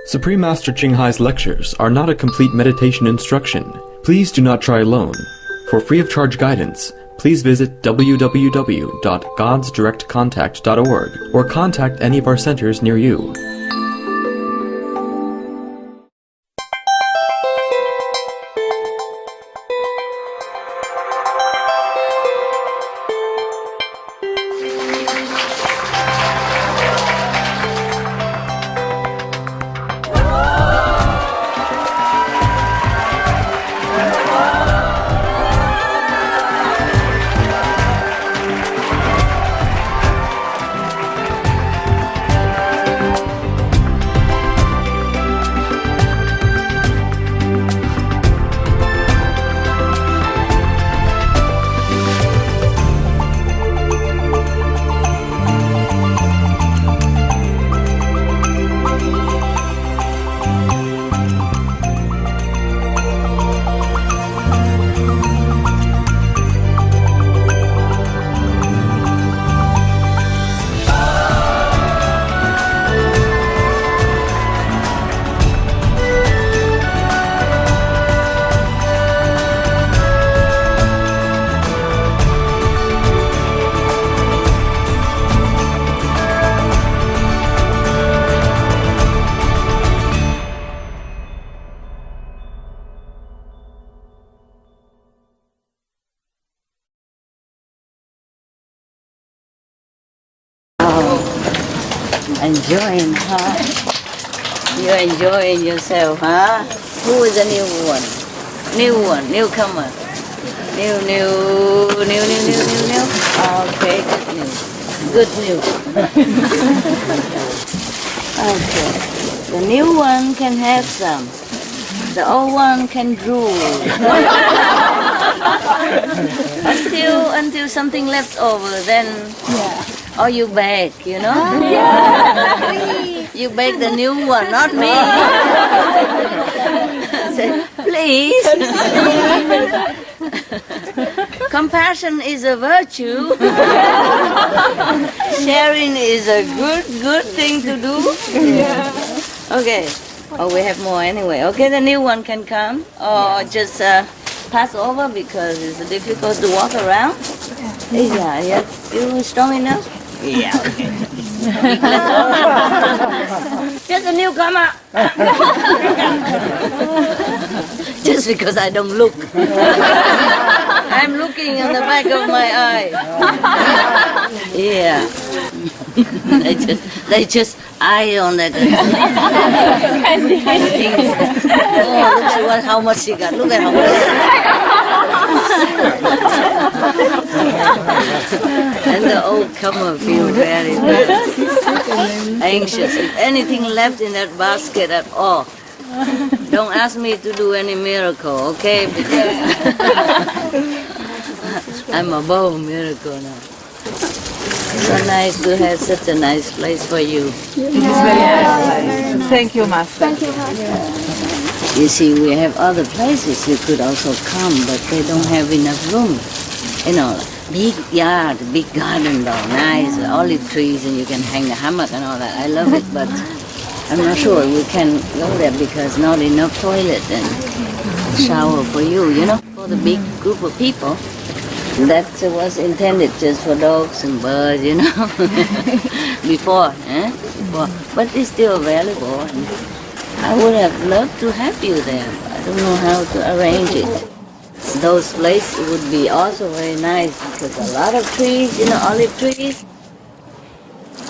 Supreme Master Jinghai's lectures are not a complete meditation instruction. Please do not try alone. For free of charge guidance, please visit www.godsdirectcontact.org or contact any of our centers near you. Enjoying, huh? You're enjoying yourself, huh? Who is the new one? Newcomer. New. Okay, good news. Okay, the new one can have some. The old one can drool. until something left over, then. Yeah. Or you beg, you know? You beg the new one, not me. Say, please. Compassion is a virtue. Sharing is a good thing to do. Yeah. Okay. Oh, we have more anyway. Okay, the new one can come. Or just pass over because it's difficult to walk around. Yeah. You strong enough? Yeah, okay. Just a newcomer. Just because I don't look. I'm looking in the back of my eye. Yeah. they just eye on that. Oh, look at how much she got. Look at how much. And the old comer feel very anxious. If anything left in that basket at all, don't ask me to do any miracle, okay? Because I'm above miracle now. So nice to have such a nice place for you. It's very nice. Thank you, Master. Thank you, Master. You see, we have other places you could also come, but they don't have enough room. You know, big yard, big garden though, nice, olive trees, and you can hang the hammock and all that. I love it, but I'm not sure we can go there because not enough toilet and shower for you, you know, for the big group of people. That was intended just for dogs and birds, you know, before. But it's still available. And I would have loved to have you there. I don't know how to arrange it. Those places would be also very nice because a lot of trees, you know, olive trees,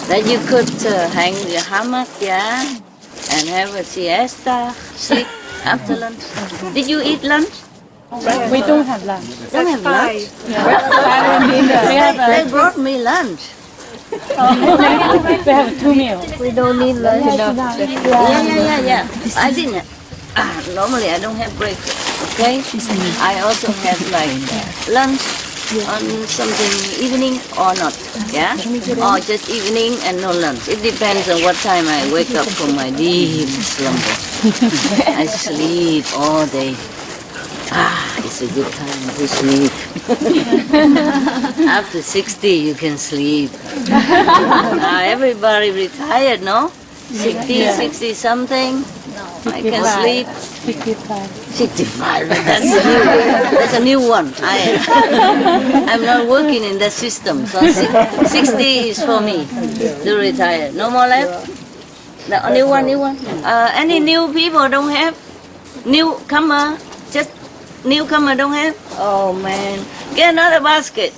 that you could hang your hammock, yeah, and have a siesta, sleep after lunch. Did you eat lunch? We don't have lunch. Don't have lunch? Yeah. They brought me lunch. We have 2 meals. We don't need lunch. Yeah. I didn't. Normally I don't have breakfast, okay? I also have like lunch on something evening or not, yeah? Or just evening and no lunch. It depends on what time I wake up from my deep slumber. I sleep all day. It's a good time to sleep. After 60 you can sleep. Everybody retired, no? 60 something. I can sleep. 65. That's a new one. I'm not working in that system. So 60 is for me to retire. No more left? No, new one. Any new people don't have? Newcomer? Just newcomer don't have? Oh man. Get another basket.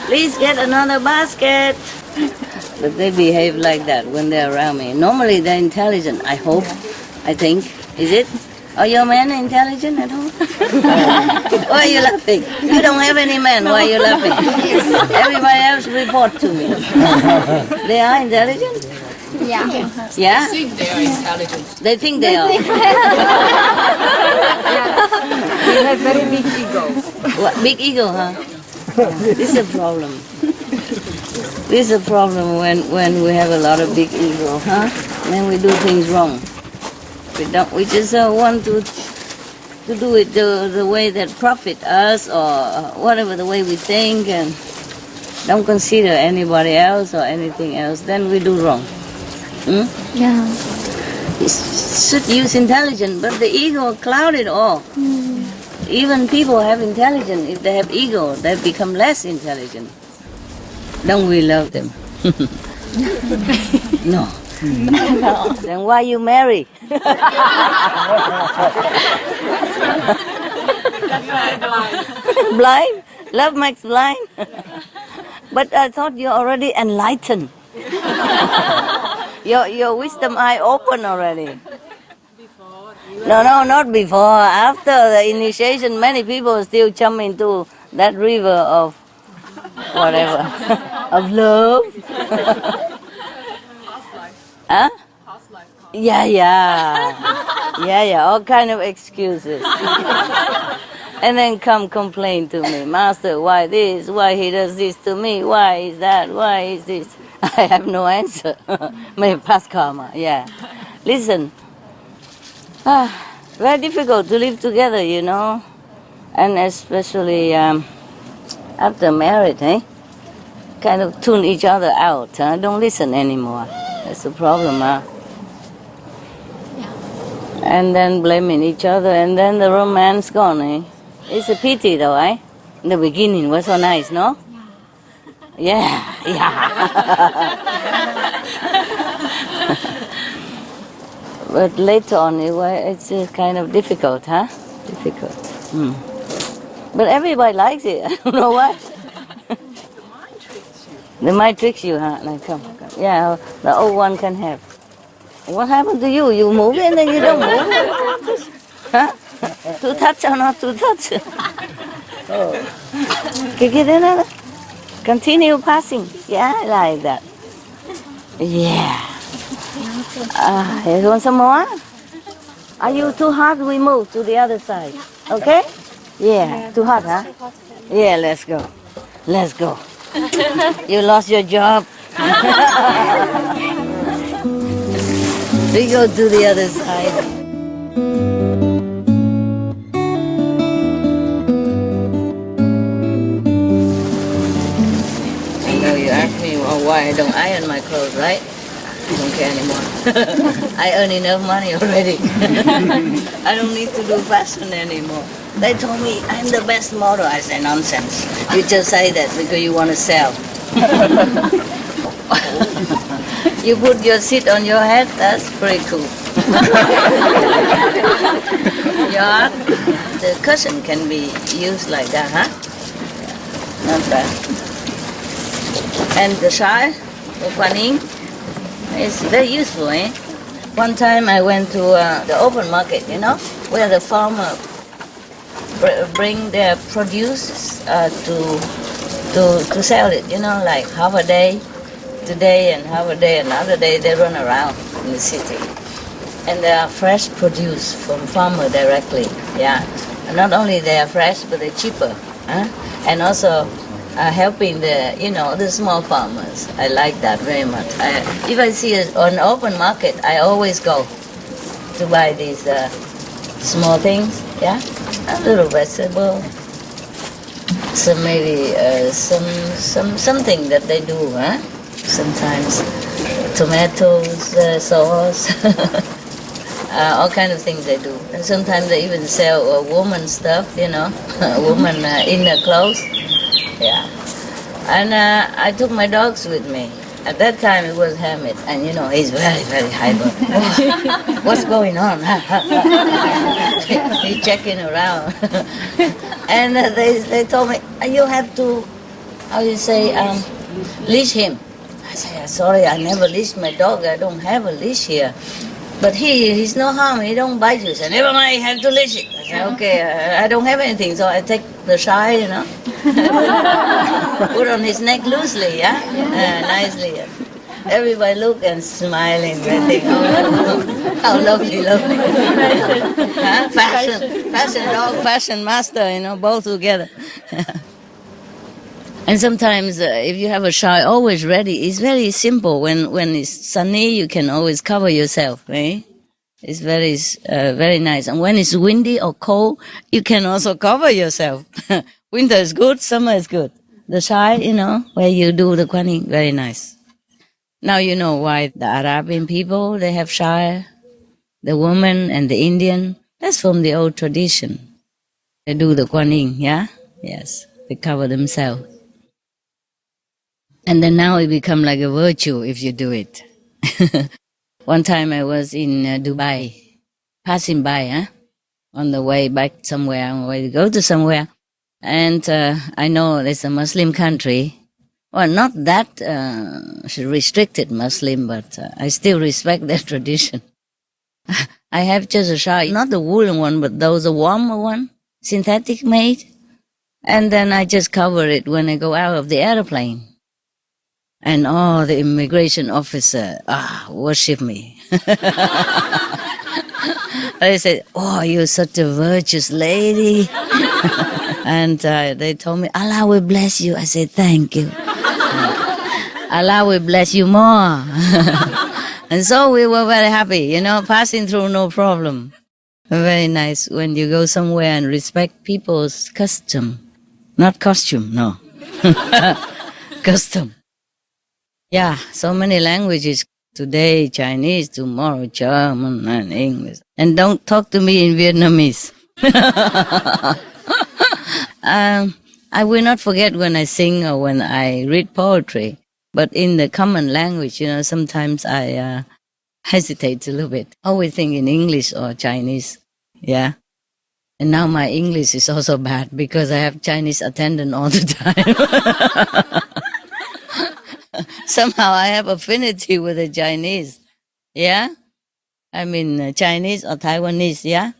Please get another basket. But they behave like that when they're around me. Normally they're intelligent, I hope, I think. Is it? Are your men intelligent at home? Why are you laughing? You don't have any men, why are you laughing? Everybody else report to me. They are intelligent? Yeah? They think they are intelligent. They think they are. They have very big ego. What, big ego, huh? This is a problem. This is a problem when we have a lot of big ego, huh? Then we do things wrong. We just want to do it the way that profit us or whatever the way we think and don't consider anybody else or anything else. Then we do wrong. Hmm? Yeah. You should use intelligence, but the ego cloud it all. Even people have intelligence. If they have ego, they become less intelligent. Don't we love them? No. Then why you marry? Blind? Love makes blind? But I thought you're already enlightened. Your wisdom eye open already. No, not before. After the initiation, many people still jump into that river of whatever, of love. Huh? Yeah, all kind of excuses. And then come complain to me, Master, why this, why he does this to me, why is that, why is this? I have no answer. My past karma, yeah. Listen, very difficult to live together, you know, and especially after marriage, kind of tune each other out, don't listen anymore. That's the problem, huh? And then blaming each other, and then the romance gone, It's a pity though, In the beginning was so nice, no? Yeah. But later on, it's kind of difficult, huh? Difficult. But everybody likes it. I don't know why. The mind tricks you, huh? Like, come. Yeah, the old one can have. What happened to you? You move and then you don't move. Huh? To touch or not to touch? Continue passing. Yeah, like that. Yeah. You want some more? Are you too hot? We move to the other side. Okay? Yeah. Too hot, huh? Yeah, let's go. Let's go. You lost your job. We go to the other side. I know you asked me why I don't iron my clothes, right? I don't care anymore. I earn enough money already. I don't need to do fashion anymore. They told me I'm the best model. I said, nonsense. You just say that because you want to sell. You put your seat on your head, that's pretty cool. Yeah, the cushion can be used like that, huh? Yeah, not bad. And the shawl, the Guan is very useful, One time I went to the open market, where the farmer bring their produce to sell it, like half a day today and half a day another day. They run around in the city, and they are fresh produce from farmer directly. Yeah, and not only they are fresh, but they're cheaper, and also helping the small farmers. I like that very much. If I see an open market, I always go to buy these small things. Yeah, a little vegetable, some maybe something that they do, sometimes tomatoes, sauce, all kind of things they do. And sometimes they even sell woman stuff, woman inner clothes. Yeah. And I took my dogs with me. At that time it was Hamid, and he's very, very hyper. What's going on? He's checking around. And they told me, you have to, leash him. I said, sorry, I never leash my dog. I don't have a leash here. But he's no harm. He don't bite you. I said, never mind, you have to leash it. I said, okay, I don't have anything, so I take the shy, put on his neck loosely, nicely. Everybody look and smiling. They think, oh, lovely. Fashion dog, fashion master, both together. And sometimes if you have a shy always ready, it's very simple. When it's sunny, you can always cover yourself, eh? It's very, very nice. And when it's windy or cold, you can also cover yourself. Winter is good, summer is good. The shy, where you do the Kuan Yin, very nice. Now you know why the Arabian people, they have shy, the woman and the Indian. That's from the old tradition. They do the Kuan Yin, yeah? Yes, they cover themselves. And then now it become like a virtue if you do it. One time I was in Dubai, passing by, on the way back somewhere, on the way to go to somewhere. And I know it's a Muslim country. Well, not that restricted Muslim, but I still respect their tradition. I have just a shawl, not the woolen one, but those a warmer one, synthetic made. And then I just cover it when I go out of the airplane. And the immigration officer, worship me. They said, oh, you're such a virtuous lady. And they told me, Allah will bless you. I said, thank you. Allah will bless you more. And so we were very happy, passing through no problem. Very nice when you go somewhere and respect people's custom. Not costume, no. Custom. Yeah, so many languages. Today, Chinese, tomorrow, German and English. And don't talk to me in Vietnamese. I will not forget when I sing or when I read poetry. But in the common language, sometimes I hesitate a little bit. Always think in English or Chinese. Yeah. And now my English is also bad because I have Chinese attendant all the time. Somehow I have affinity with the Chinese. Yeah? I mean Chinese or Taiwanese, yeah?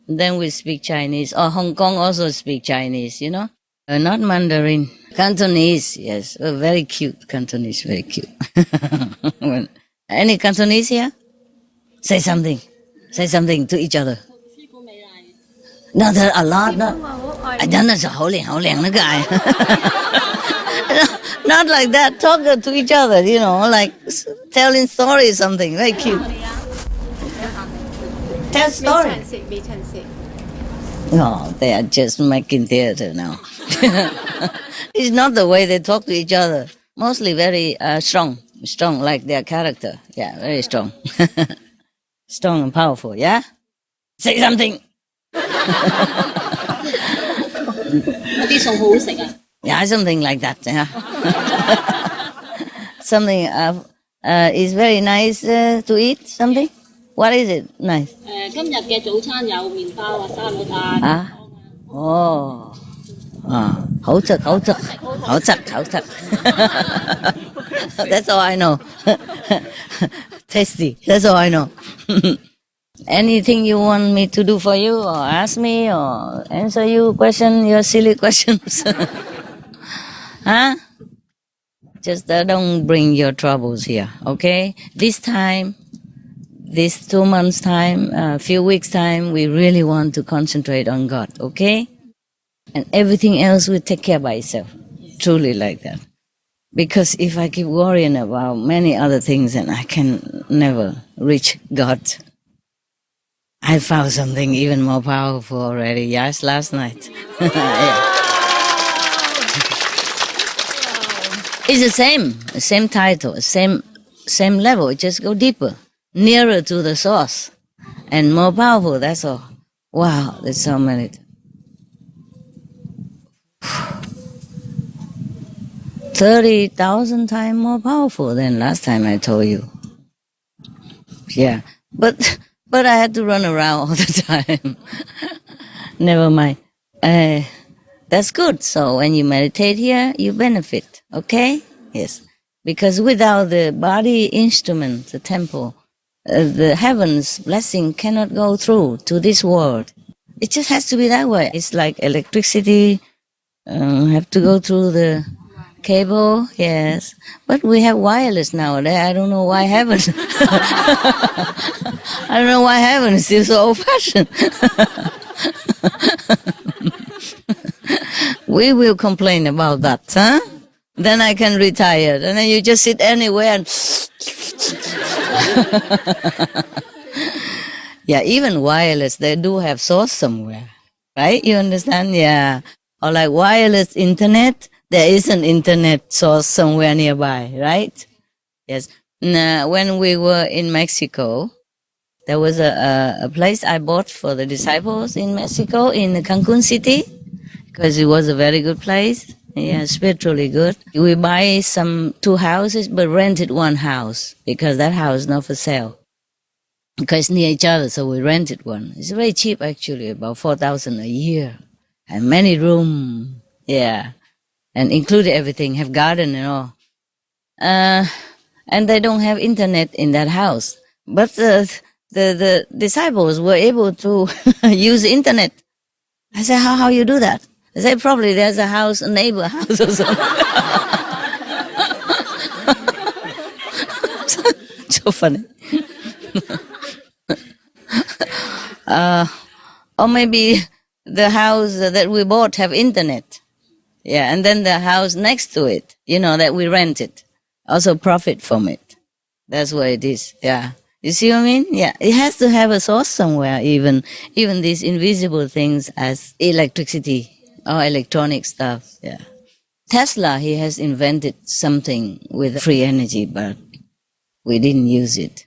Then we speak Chinese. Or Hong Kong also speak Chinese, not Mandarin. Cantonese, yes. Very cute. Cantonese, very cute. Any Cantonese here? Say something. Say something to each other. No, there are a lot. Not like that. Talk to each other, like telling stories, something. Very cute. Tell story. No, they are just making theater now. It's not the way they talk to each other. Mostly very strong, like their character. Yeah, very strong. Strong and powerful, yeah? Say something. Yeah, something like that. Yeah. Something is very nice to eat. Something. What is it? Nice. 今日嘅早餐有麵包啊、沙律啊。好食。That's all I know. Tasty. That's all I know. Anything you want me to do for you, or ask me, or answer your silly questions? Huh? Just don't bring your troubles here, okay? This 2 months' time, a few weeks' time, we really want to concentrate on God, okay? And everything else will take care by itself. Truly like that. Because if I keep worrying about many other things, then I can never reach God. I found something even more powerful already, yes, last night. Yeah. It's the same title, same same level. It just go deeper, nearer to the source, and more powerful. That's all. Wow, there's so many. 30,000 times more powerful than last time I told you. Yeah, but I had to run around all the time. Never mind. That's good. So when you meditate here, you benefit. Okay? Yes. Because without the body instrument, the temple, the heaven's blessing cannot go through to this world. It just has to be that way. It's like electricity, have to go through the cable, yes. But we have wireless nowadays. I don't know why heaven. I don't know why heaven is still so old-fashioned. We will complain about that, huh? Then I can retire. And then you just sit anywhere and... Yeah, even wireless, they do have source somewhere, right? You understand? Yeah. Or like wireless internet, there is an internet source somewhere nearby, right? Yes. Now, when we were in Mexico, there was a place I bought for the disciples in Mexico, in Cancun City, because it was a very good place. Yeah, spiritually good. We buy 2 houses, but rented 1 house, because that house is not for sale. Because it's near each other, so we rented one. It's very cheap, actually, about 4,000 a year. And many rooms, yeah. And included everything, have garden and all. And they don't have internet in that house. But the disciples were able to use the internet. I said, how you do that? They said, probably there's a house, a neighbor house or something. So funny. Or maybe the house that we bought have internet. Yeah, and then the house next to it, that we rented, also profit from it. That's what it is, yeah. You see what I mean? Yeah, it has to have a source somewhere, even these invisible things as electricity or electronic stuff, yeah. Tesla, he has invented something with free energy, but we didn't use it.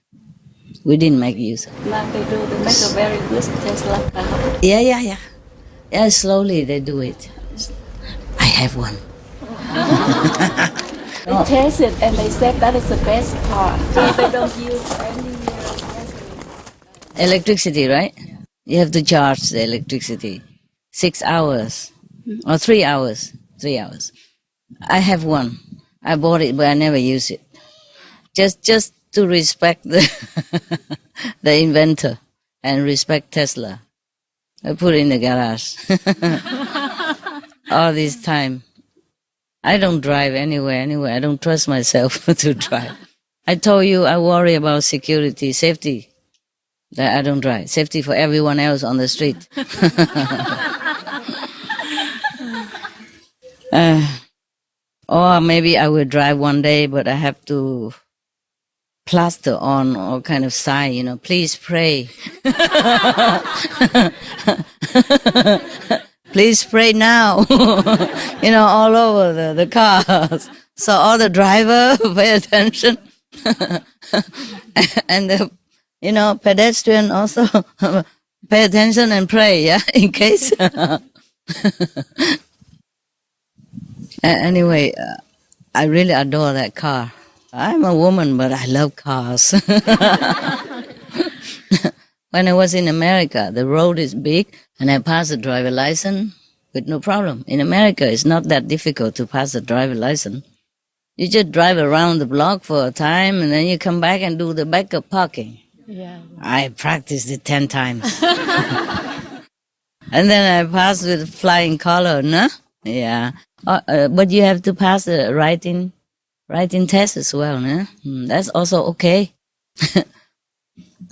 We didn't make use of it. Now they make a very good Tesla car. Yeah. Yeah, slowly they do it. I have one. They test it and they said that is the best car. So they don't use any electricity, right? You have to charge the electricity 6 hours or 3 hours. 3 hours. I have one. I bought it, but I never use it. Just to respect the inventor and respect Tesla. I put it in the garage. All this time. I don't drive anywhere. I don't trust myself to drive. I told you I worry about security, safety. That I don't drive. Safety for everyone else on the street. Or maybe I will drive one day, but I have to plaster on all kind of sign, please pray. Please pray now. All over the cars. So all the driver pay attention. And the, pedestrian also pay attention and pray, yeah, in case. Anyway, I really adore that car. I'm a woman, but I love cars. When I was in America, the road is big, and I passed the driver license with no problem. In America, it's not that difficult to pass the driver license. You just drive around the block for a time, and then you come back and do the backup parking. Yeah. I practiced it 10 times. And then I passed with flying color, no? Yeah. But you have to pass the writing test as well, no? That's also okay.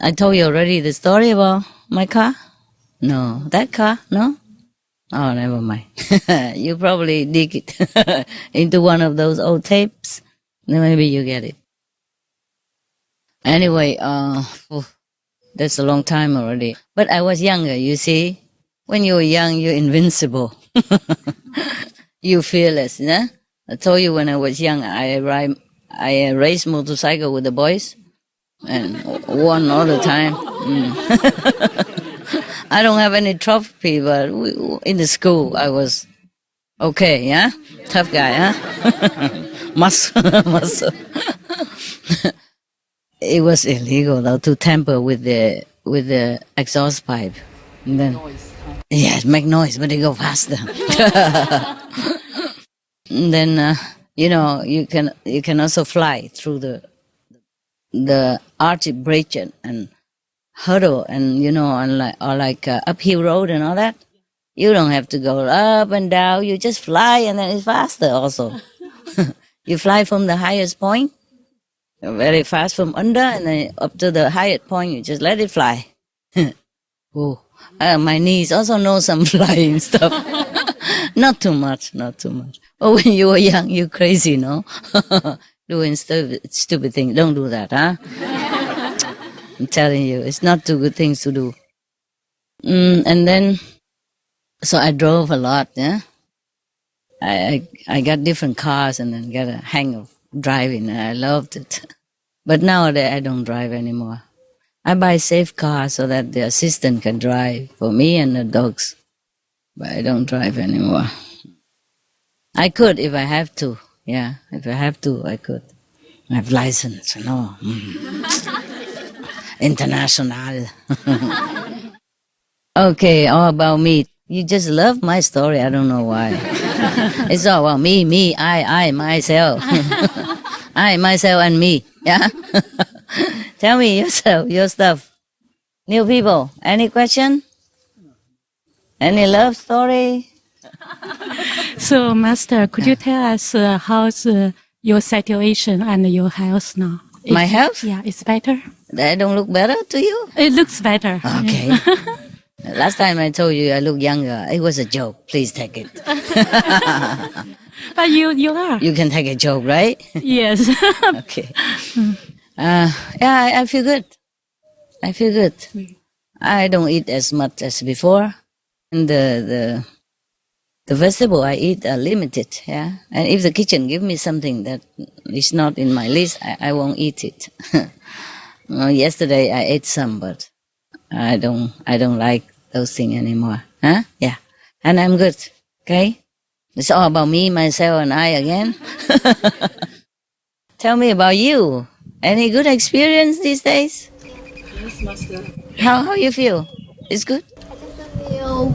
I told you already the story about my car? No. That car? No? Oh, never mind. You probably dig it into one of those old tapes. Then maybe you get it. Anyway, that's a long time already. But I was younger, you see. When you're young, you're invincible. You're fearless, yeah? I told you when I was young, I I race motorcycle with the boys and won all the time. I don't have any trophy, but in the school I was okay, yeah? Tough guy, huh? Muscle. It was illegal though to tamper with the exhaust pipe. And then, it make noise, but they go faster. And then, you can also fly through the archy bridge and hurdle and like uphill road and all that. You don't have to go up and down. You just fly and then it's faster also. You fly from the highest point, very fast from under, and then up to the highest point, you just let it fly. Oh, my niece also know some flying stuff. Not too much. Oh, when you were young, you crazy, no? Doing stupid things. Don't do that, huh? I'm telling you, it's not too good things to do. And then, so I drove a lot, yeah? I got different cars and then got a hang of driving, and I loved it. But nowadays, I don't drive anymore. I buy safe cars so that the assistant can drive for me and the dogs. But I don't drive anymore. I could if I have to. Yeah, if I have to, I could. I have license, no. International. Okay, all about me. You just love my story. I don't know why. It's all about me, I, myself. I, myself, and me. Yeah? Tell me yourself, your stuff. New people, any question? Any love story? So, Master, could you tell us how's your situation and your health now? My health? Yeah, it's better. I don't look better to you? It looks better. Okay. Last time I told you I look younger. It was a joke. Please take it. But you are. You can take a joke, right? Yes. Okay. I feel good. I feel good. I don't eat as much as before. And the vegetable I eat are limited, yeah. And if the kitchen give me something that is not in my list, I won't eat it. Yesterday I ate some, but I don't like those things anymore. Huh? Yeah. And I'm good. Okay? It's all about me, myself, and I again. Tell me about you. Any good experience these days? Yes, Master. How you feel? It's good? Feel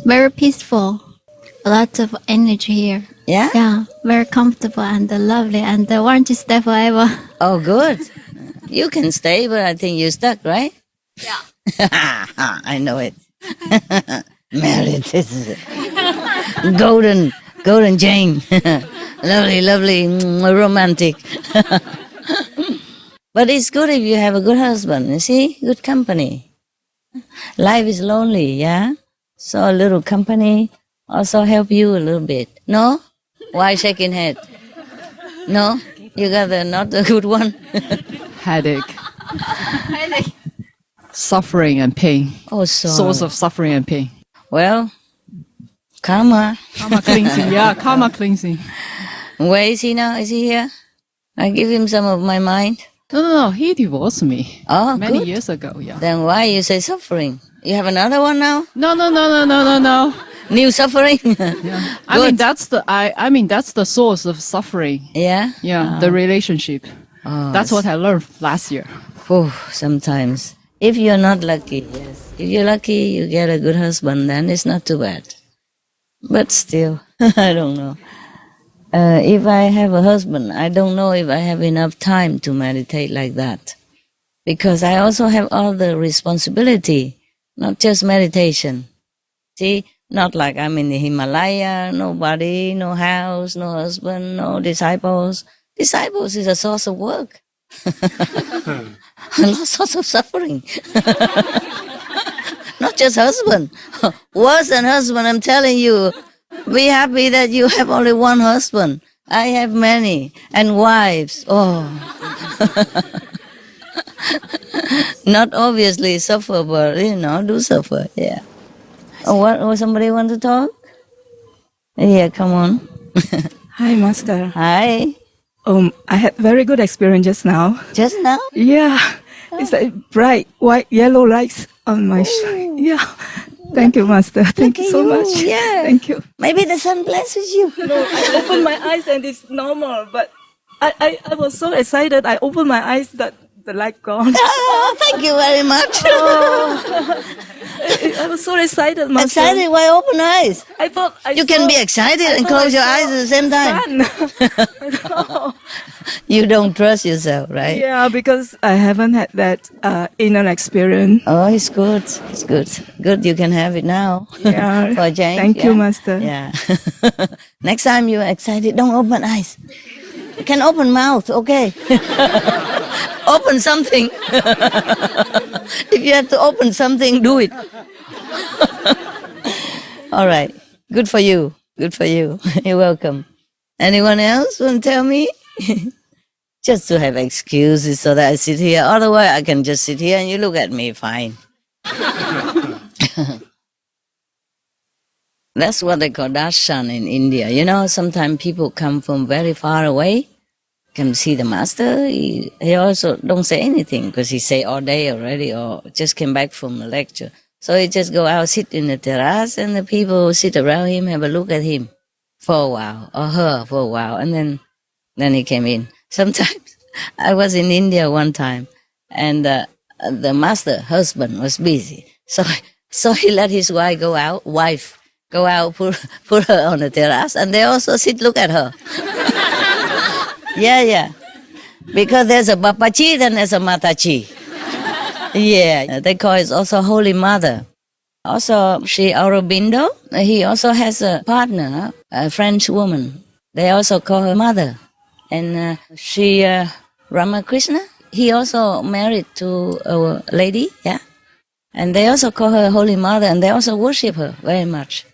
very peaceful. A lot of energy here. Yeah? Yeah, very comfortable and lovely, and want to stay forever. Oh, good. You can stay, but I think you're stuck, right? Yeah. I know it. Married. This is golden Jane. Lovely, romantic. But it's good if you have a good husband, you see? Good company. Life is lonely, yeah? So a little company also help you a little bit. No? Why shaking head? No? You got not a good one? Headache. Suffering and pain. Oh, so. Source of suffering and pain. Well, karma. Karma cleansing. Yeah, karma cleansing. Where is he now? Is he here? I give him some of my mind. No. He divorced me Oh, many good. years ago. Yeah. Then why you say suffering? You have another one now? No. New suffering? Yeah. I mean that's the source of suffering. Yeah? Yeah, the relationship. That's what I learned last year. Sometimes. If you're not lucky, yes. If you're lucky, you get a good husband, then it's not too bad. But still, I don't know. If I have a husband, I don't know if I have enough time to meditate like that. Because I also have all the responsibility, not just meditation. See, not like I'm in the Himalaya, nobody, no house, no husband, no disciples. Disciples is a source of work. A source of suffering. Not just husband. Worse than husband, I'm telling you. Be happy that you have only one husband. I have many. And wives. Oh. Not obviously suffer, but, do suffer. Yeah. Oh, what? Somebody want to talk? Yeah, come on. Hi, Master. Hi. I had very good experience just now. Just now? Yeah, it's like bright white yellow lights on my yeah. Thank you, Master. Thank you so much. Yeah. Thank you. Maybe the sun blesses you. No, I opened my eyes and it's normal, but I was so excited. I opened my eyes that the light gone. Oh, thank you very much. I was so excited, Master. Excited? Why open eyes? I thought You can be excited and close your eyes at the same time. time. You don't trust yourself, right? Yeah, because I haven't had that inner experience. Oh, it's good. It's good. Good, you can have it now. Yeah. For a change. Thank you, Master. Yeah. Next time you're excited, don't open eyes. You can open mouth, okay? Open something. If you have to open something, do it. All right. Good for you. Good for you. You're welcome. Anyone else want to tell me? Just to have excuses so that I sit here. Otherwise, I can just sit here and you look at me fine. That's what they call darshan in India. You know, sometimes people come from very far away, come see the master. He also don't say anything because he say all day already or just came back from the lecture. So he just go out, sit in the terrace, and the people sit around him, have a look at him for a while, or her for a while, and then he came in. Sometimes I was in India one time, and the master husband was busy, so he let his wife go out, put her on the terrace, and they also sit look at her. Yeah, because there's a Bapachi, then there's a Matachi. Yeah, they call it also Holy Mother. Also, Sri Aurobindo, he also has a partner, a French woman. They also call her Mother. And Sri Ramakrishna, he also married to a lady, yeah. And they also call her Holy Mother, and they also worship her very much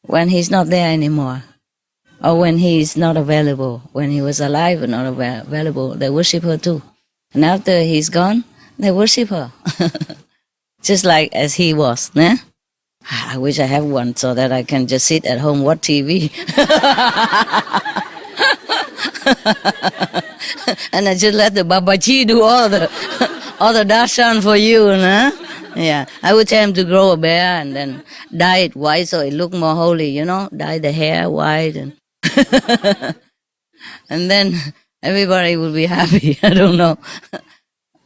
when he's not there anymore, or when he's not available. When he was alive and not available, they worship her too. And after he's gone, they worship her, just like as he was. Né? I wish I have one so that I can just sit at home watch TV. And I just let the Babaji do all the darshan for you, nah? Yeah, I would tell him to grow a bear and then dye it white so it look more holy, you know, dye the hair white and and then everybody will be happy. I don't know.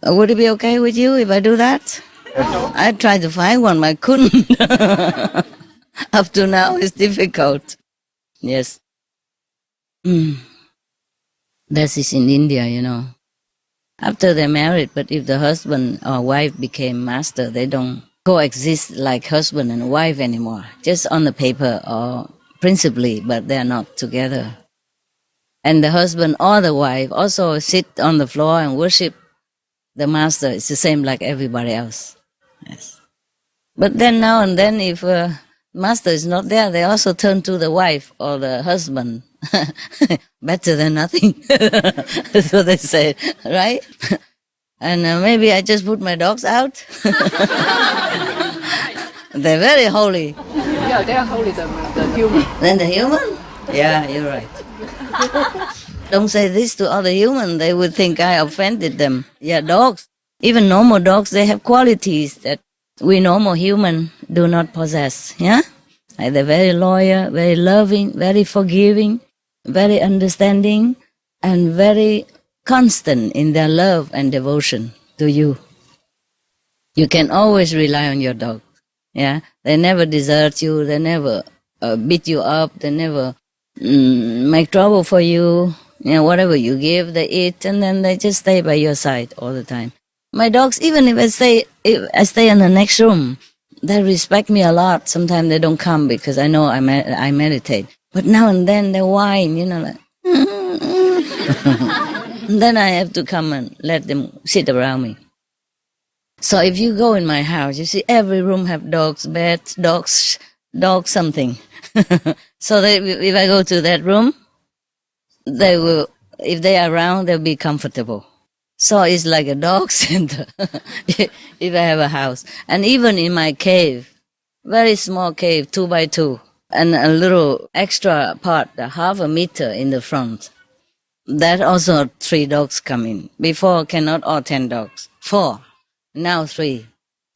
Would it be okay with you if I do that? I tried to find one, but I couldn't. Up to now, it's difficult. Yes. That is in India, you know. After they're married, but if the husband or wife became master, they don't coexist like husband and wife anymore. Just on the paper or principally, but they're not together. And the husband or the wife also sit on the floor and worship the master. It's the same like everybody else. Yes. But then now and then, if master is not there, they also turn to the wife or the husband. Better than nothing. That's what they say, right? And maybe I just put my dogs out. They're very holy. Yeah, they are holy, the human. Then the human? Yeah, you're right. Don't say this to other humans. They would think I offended them. Yeah, dogs. Even normal dogs, they have qualities that we normal human do not possess. Yeah? Like they're very loyal, very loving, very forgiving, very understanding, and very constant in their love and devotion to you. You can always rely on your dog. Yeah? They never desert you. They never beat you up. They never make trouble for you. You know, whatever you give, they eat, and then they just stay by your side all the time. My dogs, even if I stay in the next room, they respect me a lot. Sometimes they don't come because I know I meditate. But now and then they whine, you know, like, and then I have to come and let them sit around me. So if you go in my house, you see every room have dogs, beds, dogs something. So if I go to that room, they will, if they are around, they'll be comfortable. So it's like a dog center if I have a house. And even in my cave, very small cave, 2 by 2, and a little extra part, a half a meter in the front. That also 3 dogs come in. Before cannot all 10 dogs. 4. Now 3.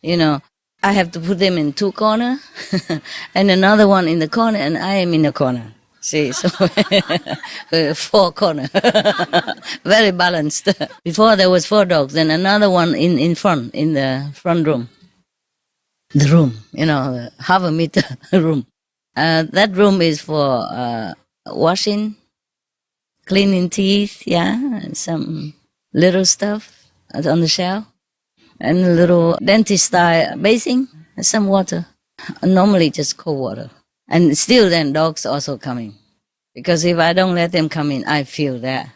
You know, I have to put them in 2 corner and another one in the corner and I am in the corner. See, so 4 corner. Very balanced. Before there was 4 dogs, then another one in front, in the front room. The room, you know, the half a meter room. That room is for washing, cleaning teeth, yeah, and some little stuff on the shelf, and a little dentist style basin, and some water. Normally just cold water. And still then dogs also coming. Because if I don't let them come in, I feel that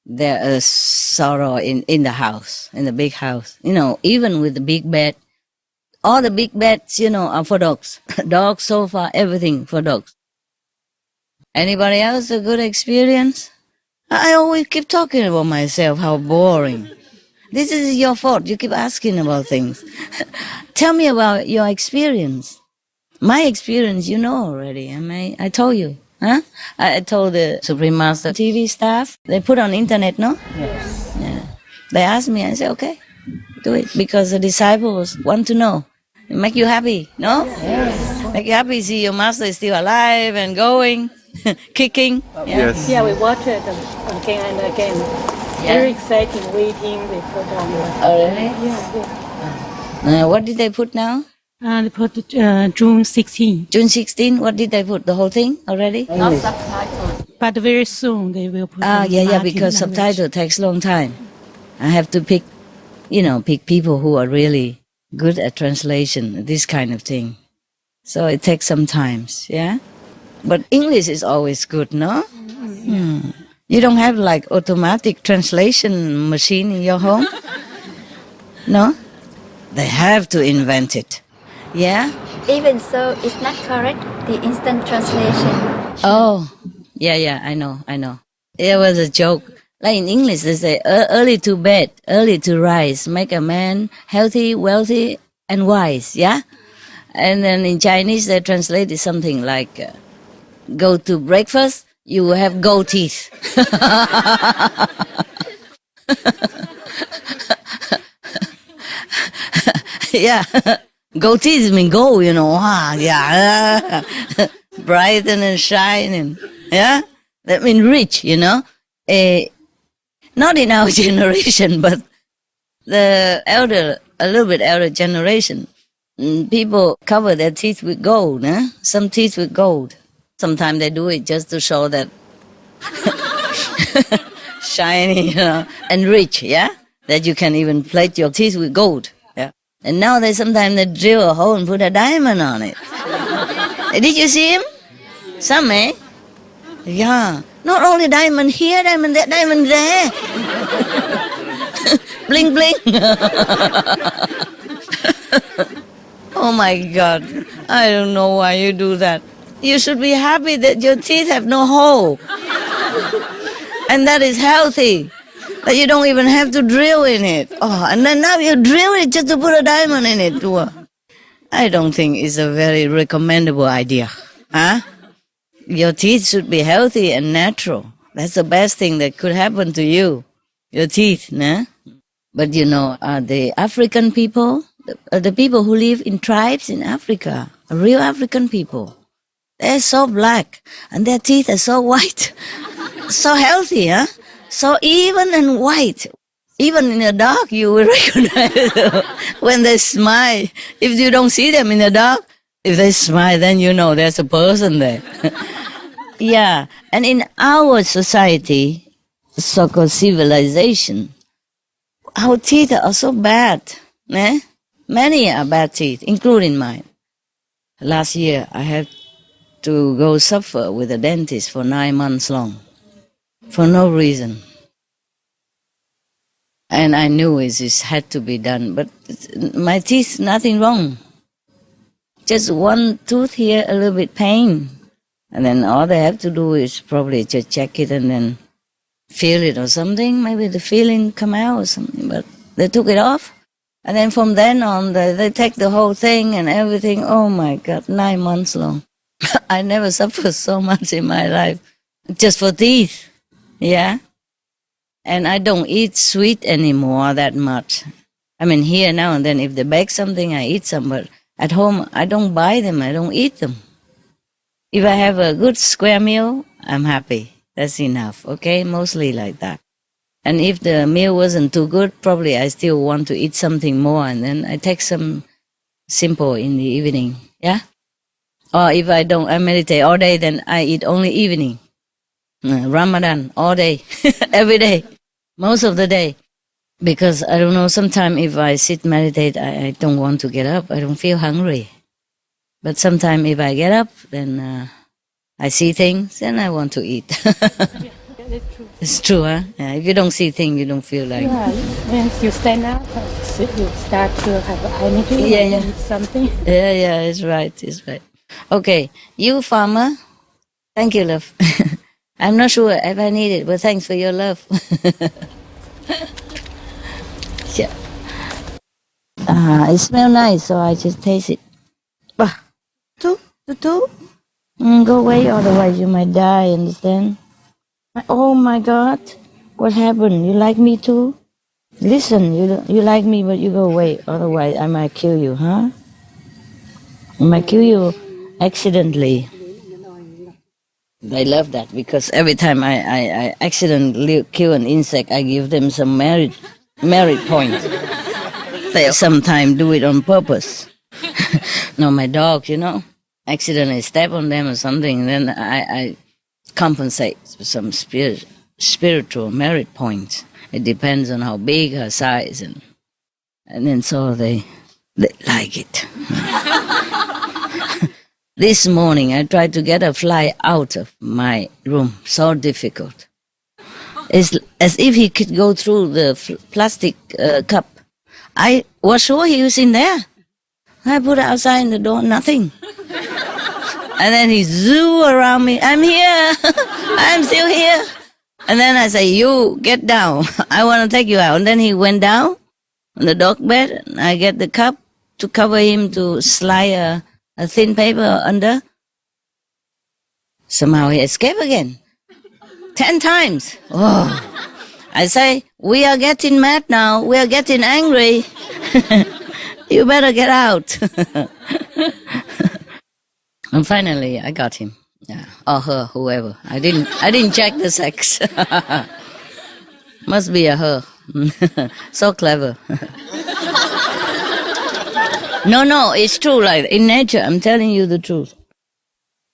there is sorrow in the house, in the big house. You know, even with the big bed, all the big beds, you know, are for dogs. Dogs, sofa, everything for dogs. Anybody else a good experience? I always keep talking about myself, how boring. This is your fault. You keep asking about things. Tell me about your experience. My experience, you know already. I told you. Huh? I told the Supreme Master TV staff. They put on internet, no? Yes. Yeah. They asked me. I said, okay, do it. Because the disciples want to know. It make you happy, no? Yes. Make you happy see your master is still alive and going, kicking. Yeah. Yes. Yeah, we watch it again and again. Very exciting, waiting. They put on. Oh, really? Yeah. What did they put now? They put June 16. June 16, what did they put? The whole thing already? Not subtitled. But very soon they will put Yeah, Latin because language. subtitle takes long time. I have to pick people who are really good at translation, this kind of thing. So it takes some times, yeah? But English is always good, no? Mm. You don't have like automatic translation machine in your home? No? They have to invent it. Yeah? Even so, it's not correct, the instant translation. Oh, yeah, I know. It was a joke. Like in English, they say, early to bed, early to rise, make a man healthy, wealthy, and wise, yeah? And then in Chinese, they translated something like, go to breakfast, you will have gold teeth. Yeah. Gold teeth mean gold, you know. Yeah. Brighten and shining. Yeah. That means rich, you know. Not in our generation, but the a little bit elder generation. People cover their teeth with gold, some teeth with gold. Sometimes they do it just to show that shiny, you know, and rich, yeah? That you can even plate your teeth with gold. Yeah. And now sometimes they drill a hole and put a diamond on it. Did you see him? Some, eh? Yeah. Not only diamond here, diamond there, diamond there. Bling, bling. Oh my God. I don't know why you do that. You should be happy that your teeth have no hole. And that is healthy. That you don't even have to drill in it. Oh, and then now you drill it just to put a diamond in it. I don't think it's a very recommendable idea. Huh? Your teeth should be healthy and natural. That's the best thing that could happen to you. Your teeth, nah? But you know, the African people, the people who live in tribes in Africa, real African people, they're so black and their teeth are so white, so healthy, huh? So even and white. Even in the dark, you will recognize when they smile. If you don't see them in the dark, if they smile, then you know there's a person there. Yeah, and in our society, so-called civilization, our teeth are so bad. Eh? Many are bad teeth, including mine. Last year, I had to go suffer with a dentist for 9 months long, for no reason. And I knew it had to be done, but my teeth, nothing wrong. Just one tooth here, a little bit pain. And then all they have to do is probably just check it and then feel it or something. Maybe the feeling come out or something, but they took it off. And then from then on, they take the whole thing and everything. Oh my God, 9 months long. I never suffered so much in my life. Just for teeth. Yeah. And I don't eat sweet anymore that much. I mean, here now and then, if they bake something, I eat some, but at home, I don't buy them, I don't eat them. If I have a good square meal, I'm happy. That's enough, okay? Mostly like that. And if the meal wasn't too good, probably I still want to eat something more, and then I take some simple in the evening, yeah? Or if I meditate all day, then I eat only evening. Ramadan, all day, every day, most of the day. Because I don't know, sometimes if I sit meditate, I don't want to get up. I don't feel hungry. But sometimes if I get up, then I see things and I want to eat. It's true, huh? Yeah, if you don't see things, you don't feel like... Yeah, once you stand up, you start to have energy. Yeah. Eat something. Yeah, it's right. Okay, you farmer, thank you, love. I'm not sure if I need it, but thanks for your love. Yeah. It smells nice, so I just taste it. Two. Go away, otherwise you might die, understand? Oh my God, what happened? You like me too? Listen, you like me, but you go away, otherwise I might kill you, huh? I might kill you accidentally. I love that because every time I accidentally kill an insect, I give them some merit points. They sometimes do it on purpose. No, my dog, accidentally step on them or something, then I compensate with some spiritual merit points. It depends on how big her size, and then so they like it. This morning I tried to get a fly out of my room. So difficult. It's as if he could go through the plastic cup. I was sure he was in there. I put it outside in the door, nothing. And then he zoo around me. I'm here. I'm still here. And then I say, you get down. I want to take you out. And then he went down on the dog bed. And I get the cup to cover him, to slide a thin paper under. Somehow he escaped again. 10 times. Oh. I say, we are getting mad now. We are getting angry. You better get out. And finally, I got him. Yeah. Or her, whoever. I didn't check the sex. Must be a her. So clever. No, it's true. Like in nature, I'm telling you the truth.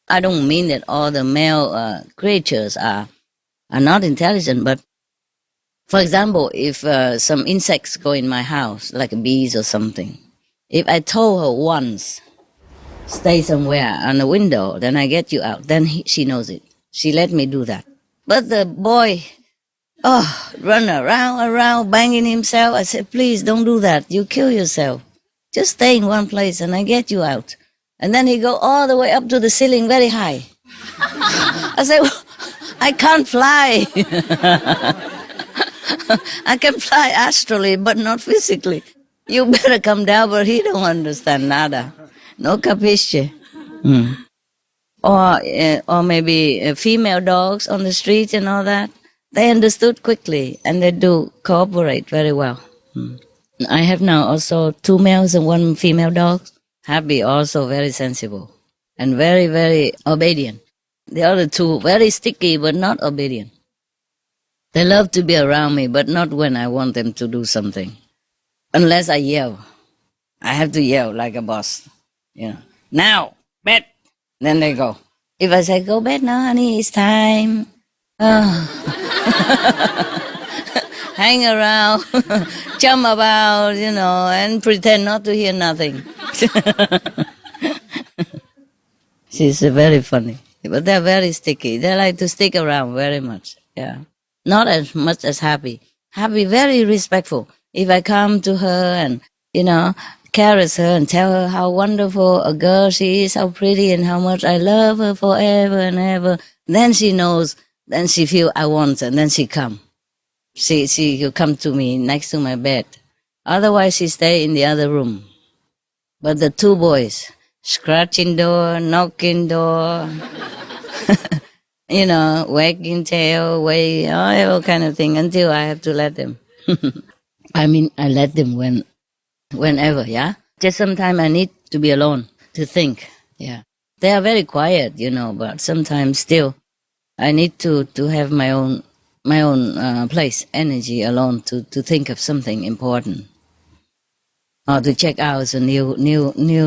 I don't mean that all the male creatures are not intelligent, but for example, if some insects go in my house, like bees or something, if I told her once, stay somewhere on the window, then I get you out, then she knows it. She let me do that. But the boy, run around, banging himself. I said, please don't do that. You kill yourself. Just stay in one place and I get you out. And then he go all the way up to the ceiling very high. I said, I can't fly. I can fly astrally, but not physically. You better come down, but he don't understand nada. No capisce. Or maybe female dogs on the street and all that. They understood quickly and they do cooperate very well. I have now also 2 males and 1 female dog. Happy, also very sensible and very, very obedient. The other 2 very sticky but not obedient. They love to be around me, but not when I want them to do something. Unless I yell. I have to yell like a boss. Now, bed. Then they go. If I say, go bed now, honey, it's time. Hang around, jump about, and pretend not to hear nothing. She's very funny. But they're very sticky. They like to stick around very much. Yeah. Not as much as Happy. Happy, very respectful. If I come to her and, caress her and tell her how wonderful a girl she is, how pretty and how much I love her forever and ever, then she knows, then she feel I want her, and then she come. She'll come to me next to my bed. Otherwise, she stay in the other room. But the 2 boys, scratching door, knocking door, wagging tail, all kind of thing until I have to let them. I mean, I let them whenever, yeah? Just sometimes I need to be alone to think, yeah. They are very quiet, but sometimes still I need to have my own place, energy alone to think of something important. Or to check out a new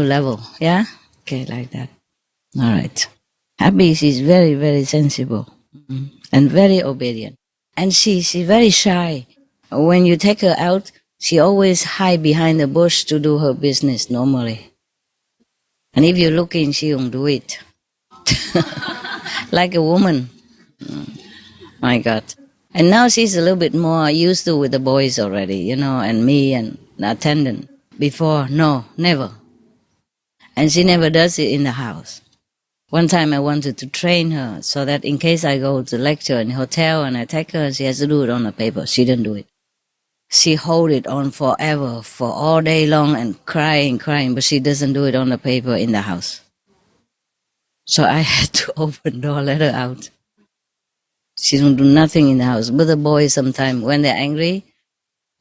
level, yeah? Okay, like that. All right. Happy, she's very, very sensible and very obedient. And she's very shy. When you take her out, she always hide behind the bush to do her business normally. And if you look in, she won't do it. Like a woman. My God. And now she's a little bit more used to with the boys already, and me and the attendant. Before, no, never. And she never does it in the house. One time I wanted to train her so that in case I go to lecture in a hotel and I take her, she has to do it on the paper. She didn't do it. She hold it on forever, for all day long and crying, but she doesn't do it on the paper in the house. So I had to open the door, let her out. She don't do nothing in the house. But the boys sometimes, when they're angry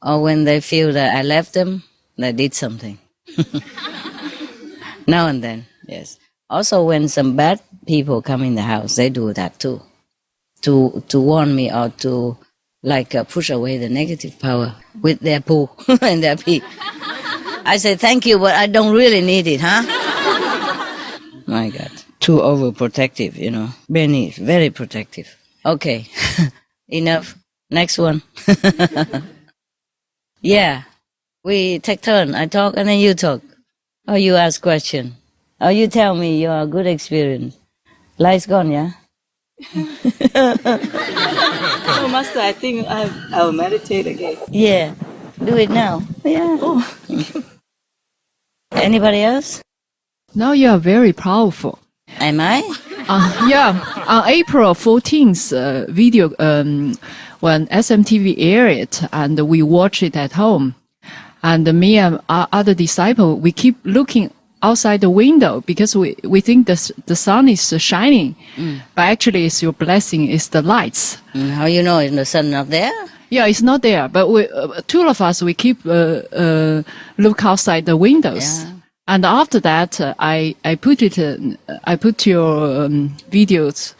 or when they feel that I left them, they did something. Now and then, yes. Also, when some bad people come in the house, they do that too. To warn me or to push away the negative power with their poo and their pee. I say, thank you, but I don't really need it, huh? My God. Too overprotective, Benny is very protective. Okay. Enough. Next one. Yeah. We take turn. I talk and then you talk. Or you ask question. Or you tell me your good experience. Light's gone, yeah? Oh, Master, I think I'll meditate again. Yeah. Do it now. Yeah. Oh. Anybody else? Now you are very powerful. Am I? Yeah, on April 14th video, when SMTV aired it, and we watch it at home. And me and our other disciple, we keep looking outside the window because we think the sun is shining. But actually it's your blessing, it's the lights. How you know is the sun not there? Yeah, it's not there. But we, two of us, we keep look outside the windows. Yeah. And after that, I put your videos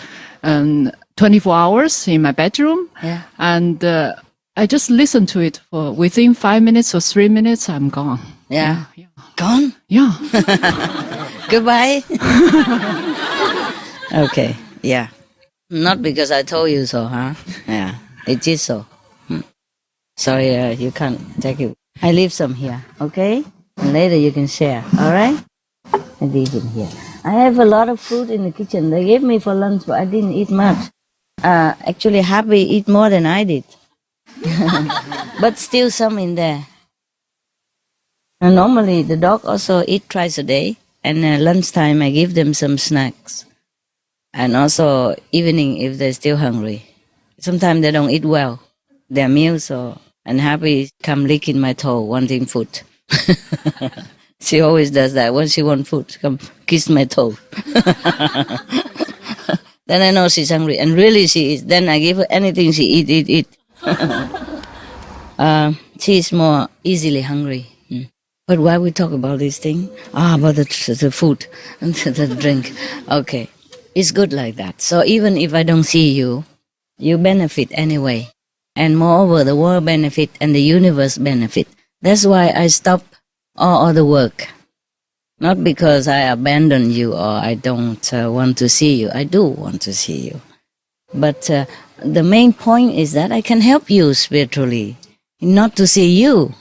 24 hours in my bedroom. Yeah. And I just listened to it for within 5 minutes or 3 minutes, I'm gone. Yeah. Yeah. Gone? Yeah. Goodbye. Okay. Yeah. Not because I told you so, huh? Yeah. It is so. Sorry, you can't take it. I leave some here, okay? And later you can share, all right? I leave it here. I have a lot of food in the kitchen. They gave me for lunch, but I didn't eat much. Actually, Happy eat more than I did. But still some in there. And normally the dog also eat twice a day. And lunchtime I give them some snacks. And also evening if they're still hungry. Sometimes they don't eat well. Their meals and Happy come licking my toe wanting food. She always does that. When she wants food, come kiss my toe. Then I know she's hungry. And really she is. Then I give her anything she eat. She's more easily hungry. But why we talk about this thing? About the food and the drink. Okay. It's good like that. So even if I don't see you, you benefit anyway. And moreover, the world benefit and the universe benefit. That's why I stop all other work. Not because I abandon you or I don't want to see you. I do want to see you. But the main point is that I can help you spiritually, not to see you.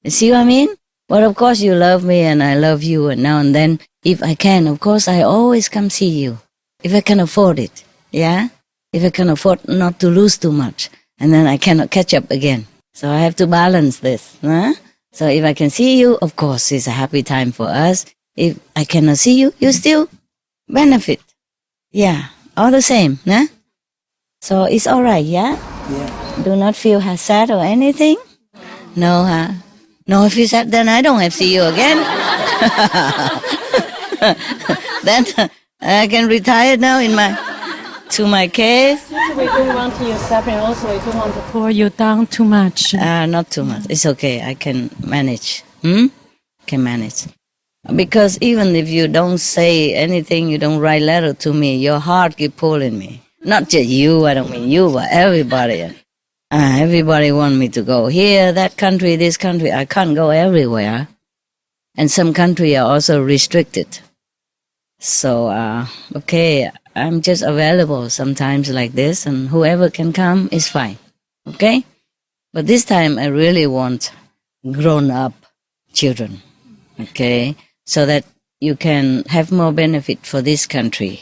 You see what I mean? But of course you love me and I love you, and now and then, if I can, of course I always come see you. If I can afford it, yeah? If I can afford not to lose too much, and then I cannot catch up again. So I have to balance this, huh? So if I can see you, of course it's a happy time for us. If I cannot see you, you still benefit. Yeah, all the same, huh? So it's alright, yeah? Yeah. Do not feel sad or anything? No, huh? No, if you said, then I don't have to see you again. Then I can retire now in my to my cave. We don't want you suffering. Also, we don't want to pour you down too much. Not too much. It's okay. I can manage. Can manage. Because even if you don't say anything, you don't write letter to me, your heart keep pulling me. Not just you, I don't mean you, but everybody. Everybody want me to go here, that country, this country. I can't go everywhere. And some country are also restricted. So, okay, I'm just available sometimes like this, and whoever can come is fine. Okay? But this time I really want grown-up children. Okay? So that you can have more benefit for this country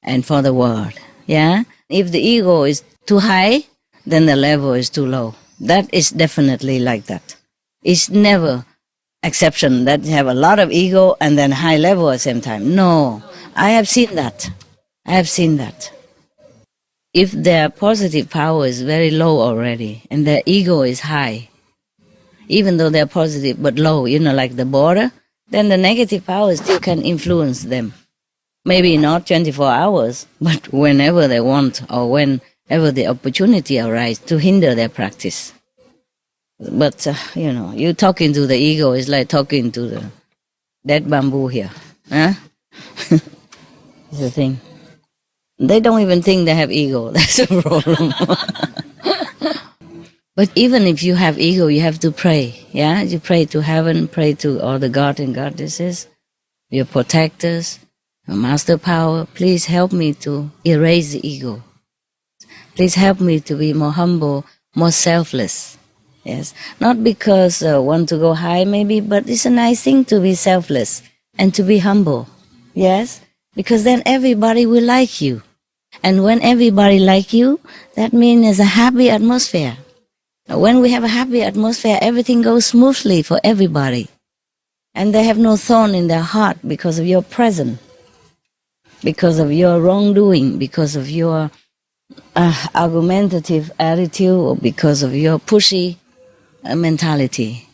and for the world. Yeah? If the ego is too high, then the level is too low. That is definitely like that. It's never exception that you have a lot of ego and then high level at the same time. No, I have seen that. I have seen that. If their positive power is very low already and their ego is high, even though they're positive but low, like the border, then the negative power still can influence them. Maybe not 24 hours, but whenever they want or whenever the opportunity arises to hinder their practice. But, you talking to the ego is like talking to the dead bamboo here. Huh? It's the thing. They don't even think they have ego. That's a problem. But even if you have ego, you have to pray. Yeah, you pray to heaven, pray to all the God and goddesses, your protectors, your master power. Please help me to erase the ego. Please help me to be more humble, more selfless. Yes, not because I want to go high maybe, but it's a nice thing to be selfless and to be humble. Yes, because then everybody will like you. And when everybody like you, that means there's a happy atmosphere. When we have a happy atmosphere, everything goes smoothly for everybody. And they have no thorn in their heart because of your presence, because of your wrongdoing, because of your argumentative attitude, or because of your pushy mentality.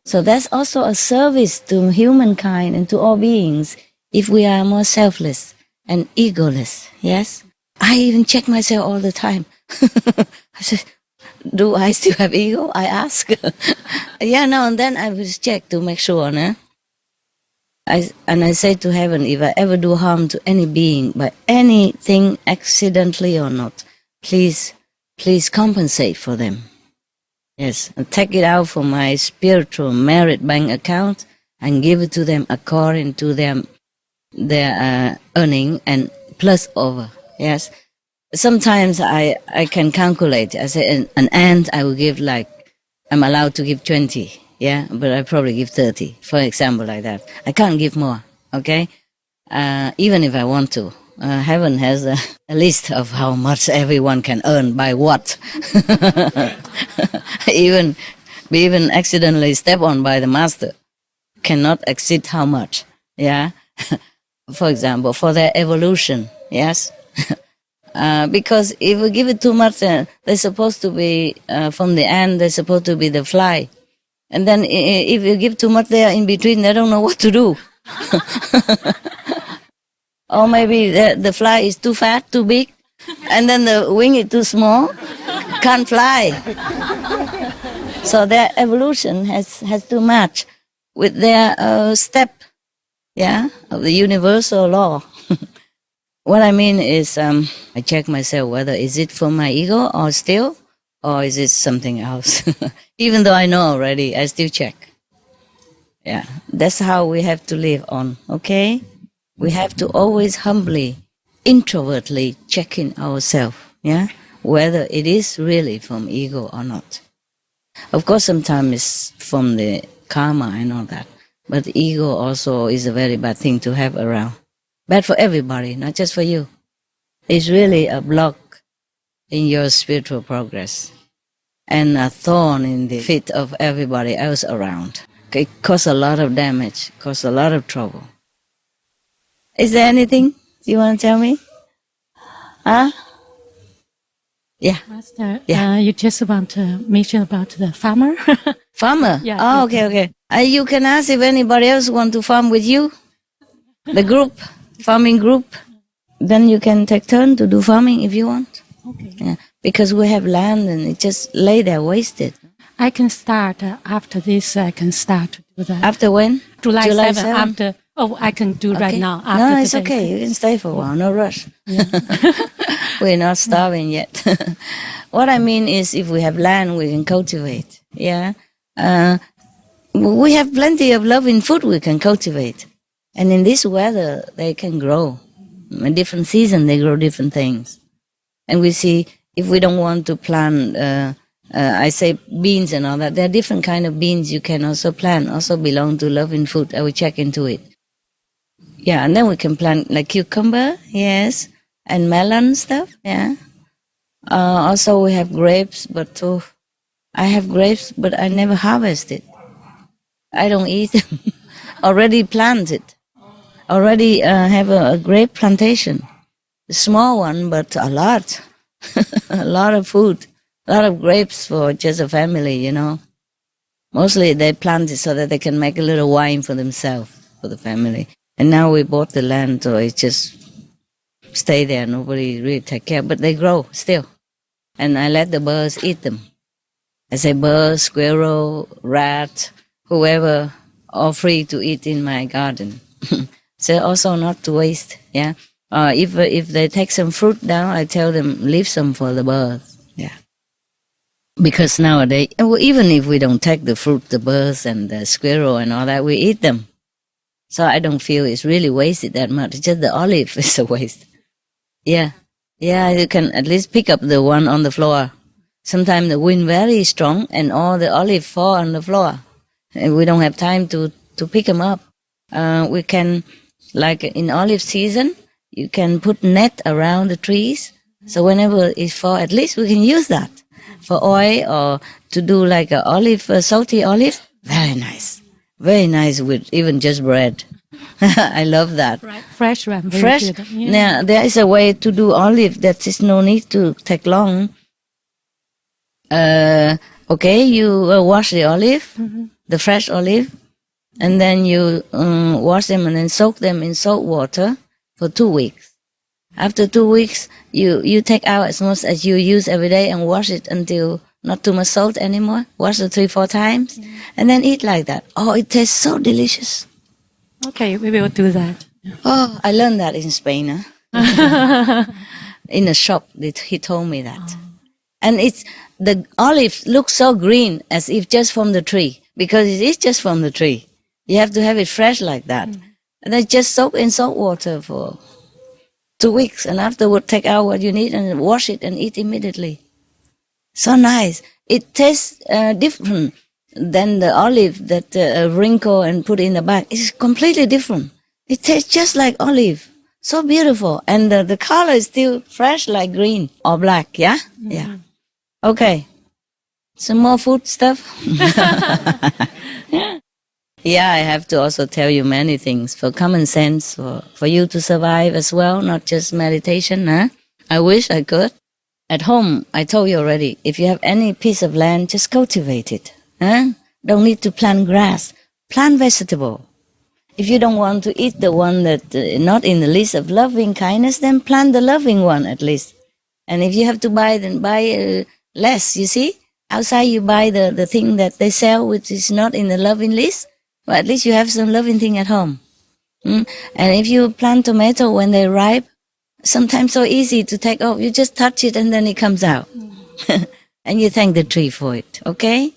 So that's also a service to humankind and to all beings if we are more selfless and egoless. Yes? I even check myself all the time. I said, do I still have ego? I ask. Yeah, now and then I will check to make sure. Nah? I say to heaven, if I ever do harm to any being by anything accidentally or not, please compensate for them. Yes, and take it out from my spiritual merit bank account and give it to them according to their earning and plus over. Yes. Sometimes I can calculate. I say an ant I will give I'm allowed to give 20. Yeah, but I probably give 30, for example, like that. I can't give more. Okay. Even if I want to. Heaven has a list of how much everyone can earn by what. even accidentally step on by the master cannot exceed how much. Yeah. For example, for their evolution. Yes. Because if we give it too much, they're supposed to be from the ant. They're supposed to be the fly. And then if you give too much, they are in between. They don't know what to do. Or maybe the fly is too fat, too big, and then the wing is too small, can't fly. So their evolution has to match with their step, yeah, of the universal law. What I mean is, I check myself whether is it for my ego or still, or is it something else? Even though I know already, I still check. Yeah, that's how we have to live on, okay? We have to always humbly, introvertly check in ourselves, yeah, whether it is really from ego or not. Of course, sometimes it's from the karma and all that, but ego also is a very bad thing to have around. Bad for everybody, not just for you. It's really a block in your spiritual progress and a thorn in the feet of everybody else around. It causes a lot of damage, causes a lot of trouble. Is there anything you want to tell me? Huh? Yeah. Master, Yeah. you just want to mention about the farmer? Farmer? Yeah, Oh, okay. You can ask if anybody else want to farm with you. The group, farming group. then you can take turn to do farming if you want. Okay. Yeah, because we have land and it just lay there wasted. I can start after this. I can start to do that. After when? July 7, 7? after. Oh, I can do right Okay. now. No, After it's today. okay. You can stay for a while. No rush. We're not starving yet. What I mean is, if we have land, we can cultivate. Yeah. We have plenty of loving food we can cultivate. And in this weather, they can grow. In different seasons, they grow different things. And we see, if we don't want to plant, I say beans and all that, there are different kind of beans you can also plant, also belong to loving food. I will check into it. Yeah, and then we can plant like cucumber, yes, and melon stuff, yeah. Also we have grapes, but I have grapes, but I never harvest it. I don't eat them. Already planted. Already have a grape plantation. A small one, but a lot. A lot of food. A lot of grapes for just a family, you know. Mostly they plant it so that they can make a little wine for themselves, for the family. And now we bought the land, so it just stay there. Nobody really take care, but they grow still. And I let the birds eat them. I say birds, squirrel, rat, whoever, all free to eat in my garden. So also not to waste, yeah. If they take some fruit down, I tell them leave some for the birds, yeah. Because nowadays, even if we don't take the fruit, the birds and the squirrel and all that, we eat them. So I don't feel it's really wasted that much. Just the olive is a waste. Yeah. Yeah, you can at least pick up the one on the floor. Sometimes the wind very strong and all the olive fall on the floor. And we don't have time to pick them up. We can, like in olive season, you can put net around the trees. So whenever it fall, at least we can use that for oil or to do like a olive, salty olive. Very nice. Very nice with even just bread. I love that. Fresh one. Very Fresh. good. Yeah. Now, there is a way to do olive that is no need to take long. Okay, you wash the olive, the fresh olive, and then you wash them and then soak them in salt water for 2 weeks. After 2 weeks, you take out as much as you use every day and wash it until not too much salt anymore. Wash it 3-4 times, and then eat like that. Oh, it tastes so delicious. Okay, we will do that. Oh, I learned that in Spain. Huh? In a shop, he told me that. And the olive looks so green as if just from the tree, because it is just from the tree. You have to have it fresh like that. And then just soak in salt water for 2 weeks, and afterward take out what you need and wash it and eat immediately. So nice. It tastes different than the olive that wrinkle and put in the bag. It's completely different. It tastes just like olive. So beautiful. And the color is still fresh like green or black, yeah? Yeah. Okay. Some more food stuff? Yeah, I have to also tell you many things for common sense, for you to survive as well, not just meditation. Huh? I wish I could. At home, I told you already, if you have any piece of land, just cultivate it. Huh? Don't need to plant grass. Plant vegetable. If you don't want to eat the one that not in the list of loving kindness, then plant the loving one at least. And if you have to buy, then buy less, you see? Outside you buy the thing that they sell, which is not in the loving list. Well, at least you have some loving thing at home. And if you plant tomato when they're ripe, sometimes so easy to take off. You just touch it and then it comes out. And you thank the tree for it, okay?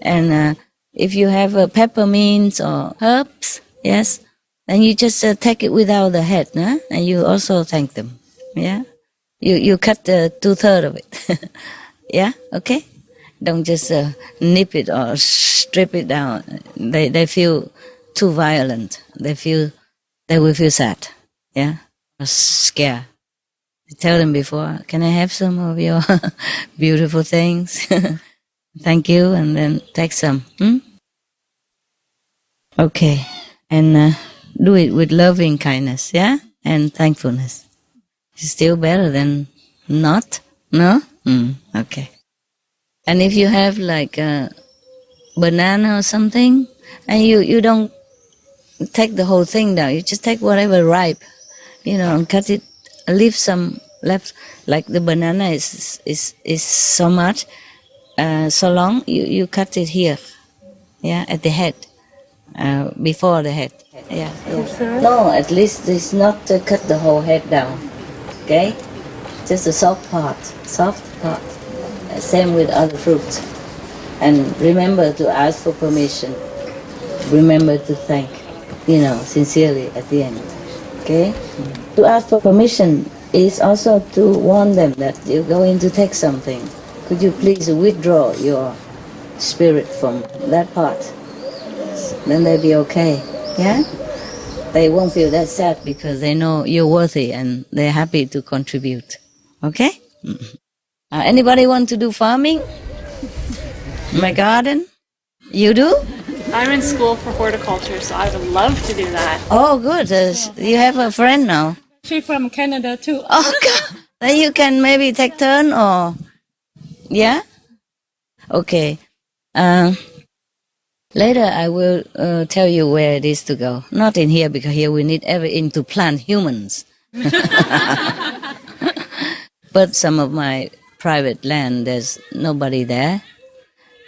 And if you have peppermints or herbs, yes, then you just take it without the head, huh? And you also thank them, yeah? You cut 2/3 of it, yeah, okay? Don't just nip it or strip it down. They feel too violent. They will feel sad, yeah, or scared. Tell them before, can I have some of your beautiful things? Thank you, and then take some. Okay, and do it with loving kindness, yeah, and thankfulness. It's still better than not, no? Okay. And if you have like a banana or something, and you don't take the whole thing down, you just take whatever ripe, and cut it leave some left, like the banana is so much, so long. You cut it here, yeah, at the head, before the head. Yeah. No, at least it's not to cut the whole head down. Okay, just the soft part. Same with other fruits. And remember to ask for permission. Remember to thank, sincerely at the end. Okay? To ask for permission is also to warn them that you're going to take something. Could you please withdraw your spirit from that part? Then they'll be okay. Yeah? They won't feel that sad because they know you're worthy and they're happy to contribute. Okay? Anybody want to do farming? My garden? You do? I'm in school for horticulture, so I would love to do that. Oh, good. You have a friend now. She's from Canada too. Oh, God. Then you can maybe take turn or... Yeah? Okay. Later I will tell you where it is to go. Not in here, because here we need everything to plant humans. But some of my private land, there's nobody there.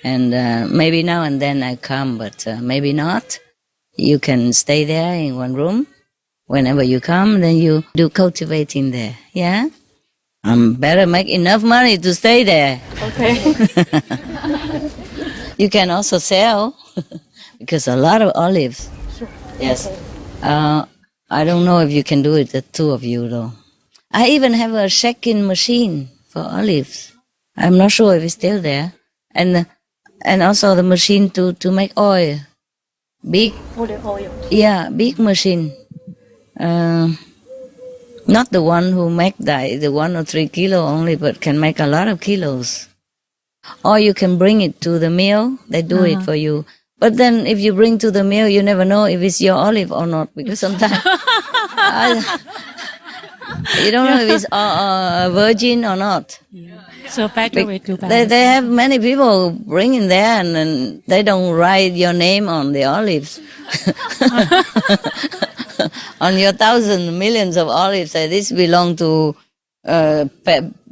And maybe now and then I come, but maybe not. You can stay there in one room. Whenever you come, then you do cultivating there. Yeah? Better make enough money to stay there. Okay. You can also sell, because a lot of olives. Sure. Yes. I don't know if you can do it, the two of you, though. I even have a shaking machine for olives. I'm not sure if it's still there. And also the machine to make oil. Big. Olive oil. Yeah, big machine. Not the one who make the 1 or 3 kilo only, but can make a lot of kilos. Or you can bring it to the mill. They do it for you. But then if you bring to the mill, you never know if it's your olive or not, because sometimes you don't know if it's virgin or not. So factory to buy. They have many people bring in there, and they don't write your name on the olives. On your millions of olives, say this belong to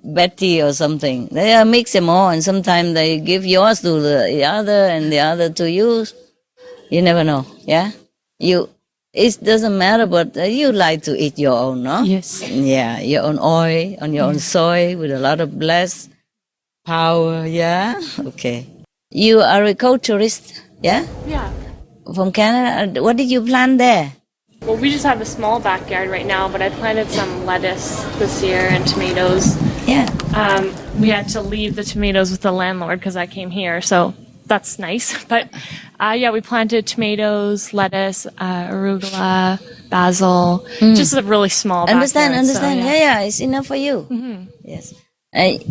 Betty or something. They mix them all, and sometimes they give yours to the other and the other to you. You never know, yeah? It doesn't matter, but you like to eat your own, no? Yes. Yeah, your own oil, on your own soil, with a lot of blessed power, yeah? Okay. You are a agriculturist, yeah? Yeah. From Canada. What did you plant there? Well, we just have a small backyard right now, but I planted some lettuce this year and tomatoes. Yeah. We had to leave the tomatoes with the landlord because I came here, so that's nice. But yeah, we planted tomatoes, lettuce, arugula, basil, just a really small backyard. Understand. So, yeah, it's enough for you. Mm-hmm. Yes.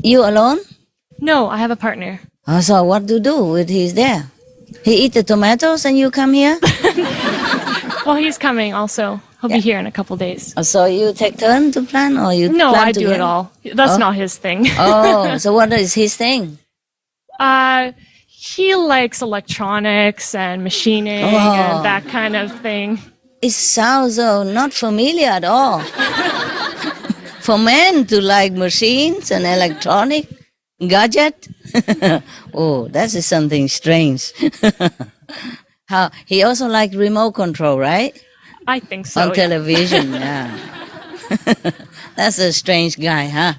You alone? No, I have a partner. Oh, so what to do with he's there? He eat the tomatoes and you come here? Well, he's coming also. He'll be here in a couple days. So you take turn to plant, or you No, plant I do together? it all. That's not his thing. Oh, so what is his thing? He likes electronics and machining and that kind of thing. It sounds not familiar at all. For men to like machines and electronic gadget? Oh, that is something strange. How he also liked remote control, right? I think so. On television, yeah. That's a strange guy, huh?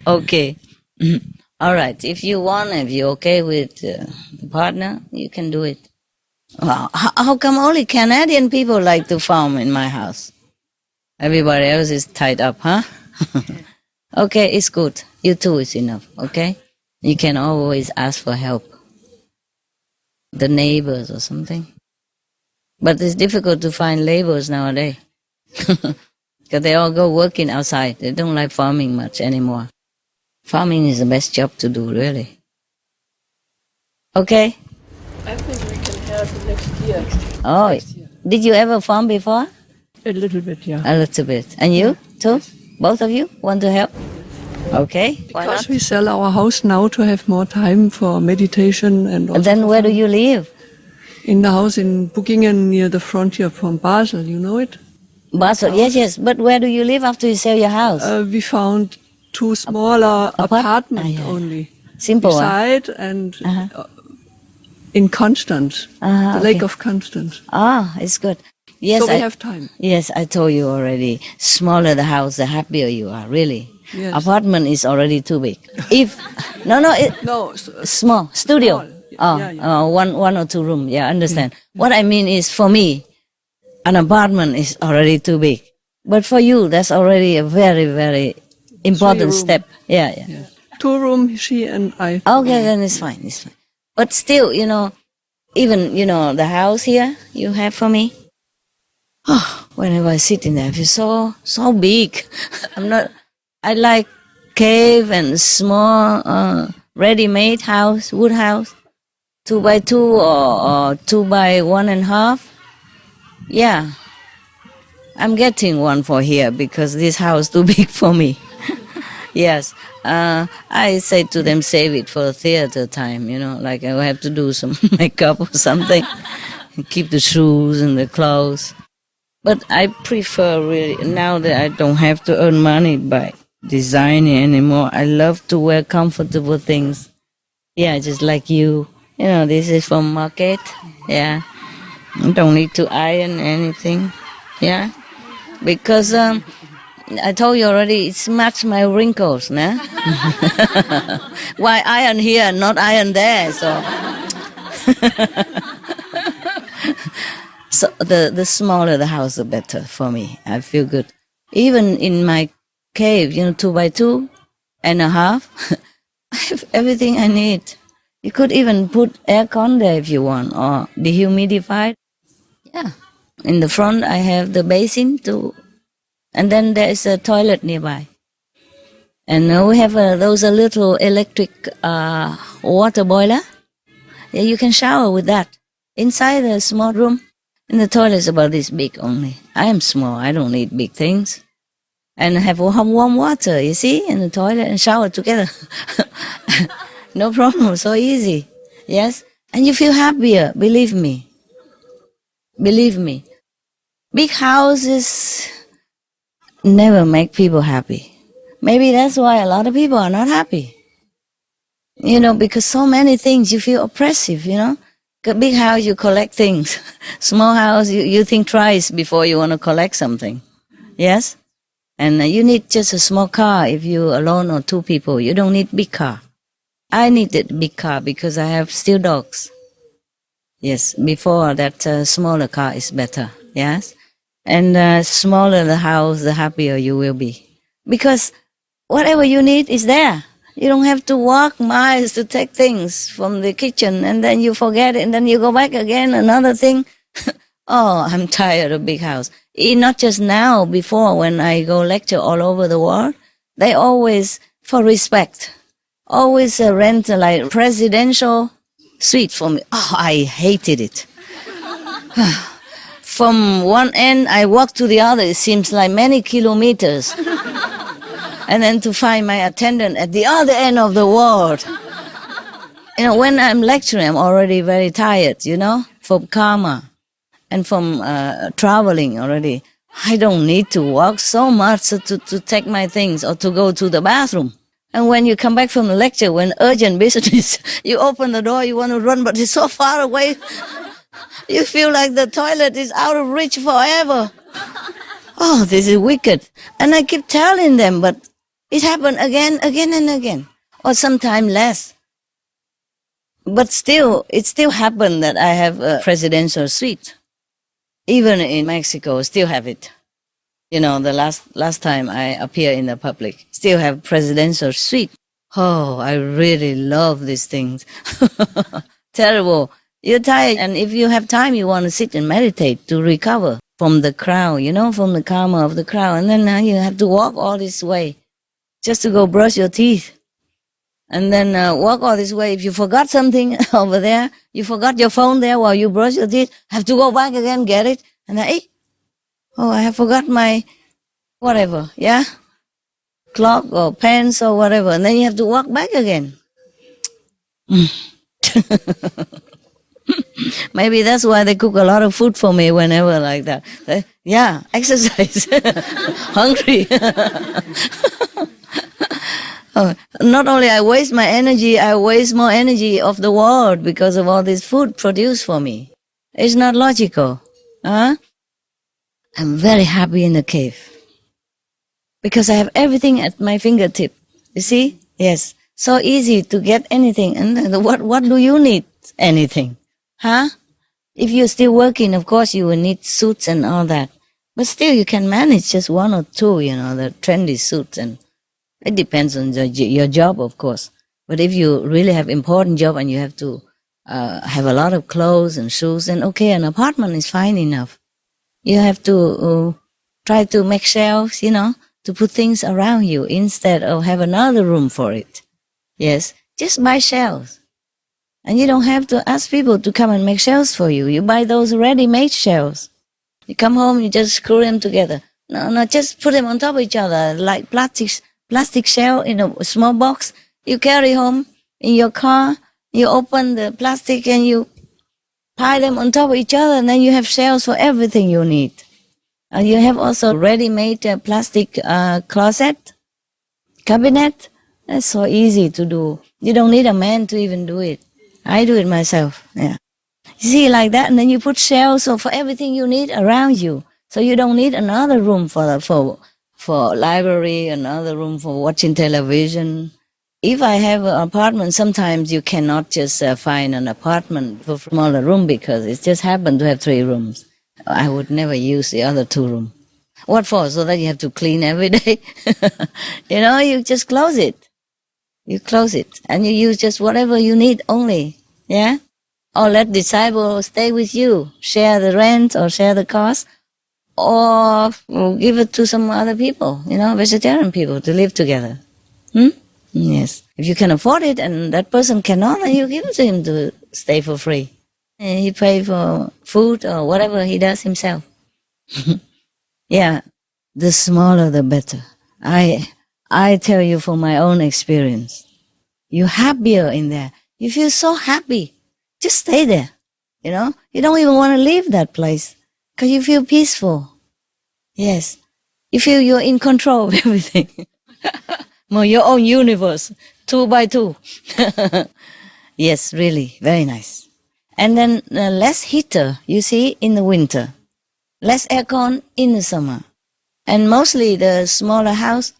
Okay. All right. If you're okay with the partner, you can do it. Well, how come only Canadian people like to farm in my house? Everybody else is tied up, huh? Okay, it's good. You two is enough, okay? You can always ask for help. The neighbors or something. But it's difficult to find laborers nowadays. Because they all go working outside. They don't like farming much anymore. Farming is the best job to do, really. Okay? I think we can have next year. Oh, did you ever farm before? A little bit, yeah. A little bit. And you, too? Both of you want to help? Okay. Why Because not? we sell our house now to have more time for meditation and also Then where do you live? in the house in Buckingen near the frontier from Basel. You know it? Basel, yes. But where do you live after you sell your house? We found two smaller apartments only. Simple. Beside and in Constance, the Lake of Constance. Ah, it's good. Yes, So we have time. Yes, I told you already. Smaller the house, the happier you are. Really. Yes. Apartment is already too big. Small studio. Small. One or two room. Yeah, understand. What I mean is, for me, an apartment is already too big. But for you, that's already a very, very important 3 room. step. Yeah. 2 room, she and I. Okay, then it's fine. But still, even, the house here you have for me. Oh, whenever I sit in there, I feel so big. I like cave and small, ready-made house, wood house, 2x2 or 2x1.5. Yeah. I'm getting one for here because this house too big for me. Yes. I say to them, save it for theater time, like I will have to do some makeup or something. Keep the shoes and the clothes. But I prefer really, now that I don't have to earn money by designing anymore, I love to wear comfortable things. Yeah, just like you. This is from market. Yeah. I don't need to iron anything. Yeah. Because I told you already, it's matched my wrinkles, nah? Why iron here and not iron there? So the smaller the house, the better for me. I feel good. Even in my cave, 2x2.5, I have everything I need. You could even put air con there if you want, or dehumidified. Yeah. In the front, I have the basin too. And then there is a toilet nearby. And we have those little electric water boiler. Yeah, you can shower with that. Inside the small room. And the toilet is about this big only. I am small. I don't need big things. And have warm water, you see, in the toilet and shower together. No problem. So easy. Yes? And you feel happier. Believe me. Big houses never make people happy. Maybe that's why a lot of people are not happy. Because so many things, you feel oppressive, A big house, you collect things. Small house, you think twice before you want to collect something. Yes? And you need just a small car if you're alone or 2 people. You don't need big car. I needed big car because I have still dogs. Yes, before that smaller car is better. Yes? And smaller the house, the happier you will be. Because whatever you need is there. You don't have to walk miles to take things from the kitchen and then you forget it and then you go back again, another thing. Oh, I'm tired of big house. Not just now, before when I go lecture all over the world, they always, for respect, always rent like presidential suite for me. Oh, I hated it. From one end, I walk to the other. It seems like many kilometers. And then to find my attendant at the other end of the world. When I'm lecturing, I'm already very tired, from karma and from traveling already. I don't need to walk so much to take my things or to go to the bathroom. And when you come back from the lecture, when urgent business, you open the door, you want to run, but it's so far away. You feel like the toilet is out of reach forever. Oh, this is wicked. And I keep telling them, but it happened again and again, or sometimes less. But still, it still happened that I have a presidential suite. Even in Mexico, still have it. The last time I appear in the public, still have presidential suite. Oh, I really love these things. Terrible. You're tired, and if you have time, you want to sit and meditate to recover from the crowd, from the karma of the crowd. And then now you have to walk all this way just to go brush your teeth. And then walk all this way. If you forgot something over there, you forgot your phone there while you brush your teeth, have to go back again, get it. And then, I have forgot my whatever, yeah? Clock or pens or whatever. And then you have to walk back again. Maybe that's why they cook a lot of food for me whenever like that. Yeah, exercise. Hungry. Oh, not only I waste my energy, I waste more energy of the world because of all this food produced for me. It's not logical. Huh? I'm very happy in the cave because I have everything at my fingertip. You see? Yes. So easy to get anything. And what do you need? Anything. Huh? If you're still working, of course you will need suits and all that. But still you can manage just one or two, the trendy suits. And it depends on your job, of course. But if you really have important job and you have to have a lot of clothes and shoes, then okay, an apartment is fine enough. You have to try to make shelves, to put things around you instead of have another room for it. Yes, just buy shelves. And you don't have to ask people to come and make shelves for you. You buy those ready-made shelves. You come home, you just screw them together. No, just put them on top of each other like plastic shell in a small box. You carry home in your car. You open the plastic and you pile them on top of each other, and then you have shelves for everything you need. And you have also ready-made plastic closet, cabinet. That's so easy to do. You don't need a man to even do it. I do it myself. Yeah. You see, like that, and then you put shelves for everything you need around you. So you don't need another room for library, another room for watching television. If I have an apartment, sometimes you cannot just find an apartment for a smaller room because it just happened to have 3 rooms. I would never use the other 2 rooms. What for? So that you have to clean every day? You just close it. You close it and you use just whatever you need only. Yeah? Or let disciples stay with you, share the rent or share the cost, or give it to some other people, vegetarian people to live together. Yes. If you can afford it and that person cannot, then you give it to him to stay for free. And he pay for food or whatever he does himself. Yeah. The smaller the better. I tell you from my own experience. You're happier in there. You feel so happy. Just stay there. You don't even want to leave that place because you feel peaceful. Yes. You feel you're in control of everything. Your own universe, 2 by 2. Yes, really, very nice. And then less heater, you see, in the winter. Less aircon in the summer. And mostly the smaller house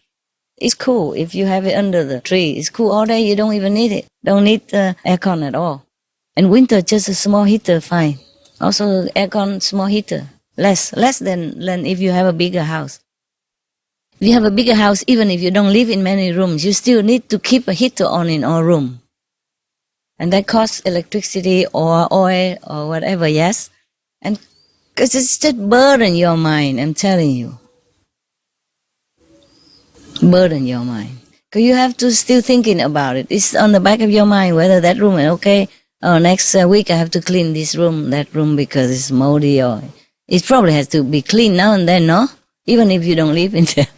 is cool if you have it under the tree. It's cool all day, you don't even need it. Don't need aircon at all. And winter, just a small heater, fine. Also aircon, small heater. Less than if you have a bigger house. If you have a bigger house, even if you don't live in many rooms, you still need to keep a heater on in all rooms. And that costs electricity or oil or whatever, yes? And because it's just burden your mind, I'm telling you. Burden your mind. Because you have to still thinking about it. It's on the back of your mind whether that room is okay. Oh, next week I have to clean this room, that room because it's moldy or it probably has to be cleaned now and then, no? Even if you don't live in there.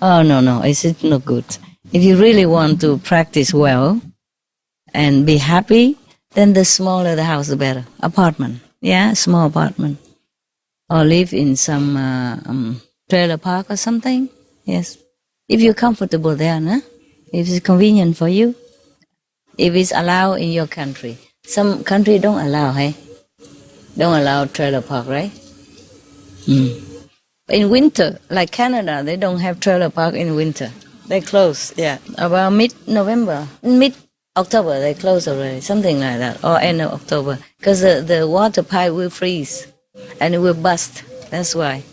Oh, no, it's not good. If you really want to practice well and be happy, then the smaller the house, the better. Apartment. Yeah, small apartment. Or live in some trailer park or something. Yes. If you're comfortable there, no? If it's convenient for you. If it's allowed in your country. Some country don't allow, hey? Don't allow trailer park, right? In winter, like Canada, they don't have trailer park in winter. They close, yeah. About mid-November, mid-October, they close already, something like that, or end of October. Because the water pipe will freeze and it will bust. That's why.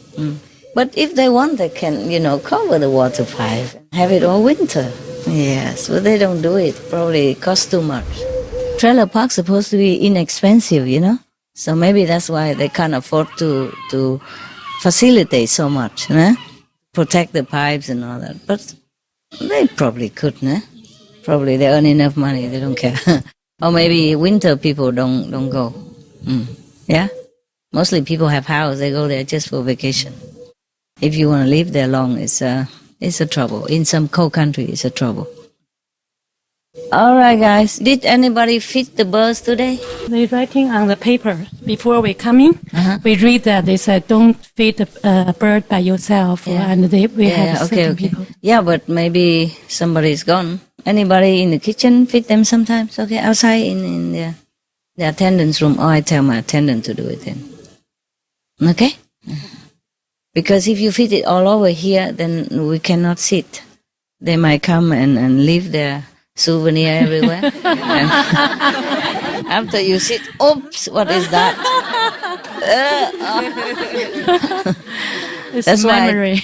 But if they want, they can, cover the water pipe, have it all winter. Yes, but they don't do it. Probably it costs too much. Trailer park's supposed to be inexpensive, So maybe that's why they can't afford to facilitate so much, protect the pipes and all that. But they probably could, Probably they earn enough money, they don't care. Or maybe winter people don't go. Yeah? Mostly people have house, they go there just for vacation. If you want to live there long, it's a trouble. In some cold country, it's a trouble. All right, guys. Did anybody feed the birds today? They writing on the paper before we come in. We read that they said don't feed the bird by yourself, and we have certain people. Yeah, but maybe somebody's gone. Anybody in the kitchen feed them sometimes? Okay, outside in the attendance room. Or I tell my attendant to do it then. Okay? Because if you feed it all over here, then we cannot sit. They might come and leave their souvenir everywhere. And after you sit, oops, what is that? It's a memory.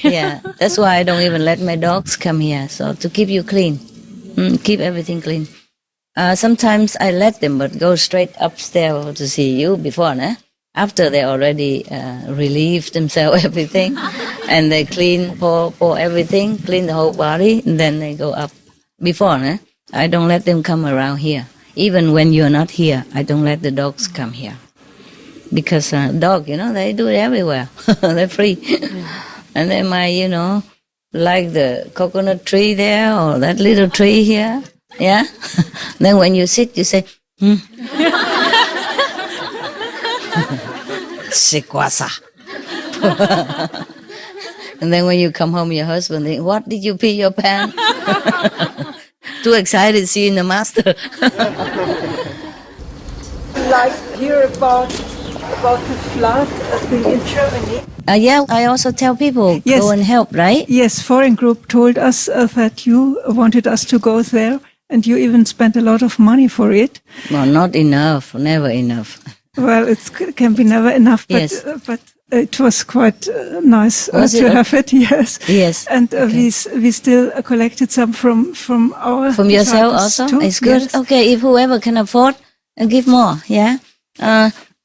That's why I don't even let my dogs come here. So to keep you clean, keep everything clean. Sometimes I let them, but go straight upstairs to see you before, nah? After they already relieve themselves everything, and they pour everything, clean the whole body, and then they go up. Before, nah? I don't let them come around here. Even when you're not here, I don't let the dogs come here. Because dog, they do it everywhere. They're free. And they might, like the coconut tree there or that little tree here. Yeah? Then when you sit, you say, Sikwasa. And then when you come home, your husband thinks, what did you pee your pants? Too excited seeing the master. Like hear about the flood thing in Germany. Yeah, I also tell people, go and help, right? Yes, foreign group told us that you wanted us to go there, and you even spent a lot of money for it. Well, not enough, never enough. Well, it can be never enough, but it was quite nice to have it. Yes. And we still collected some from our from yourself also. Too. It's good. Yes. Okay, if whoever can afford, give more. Yeah.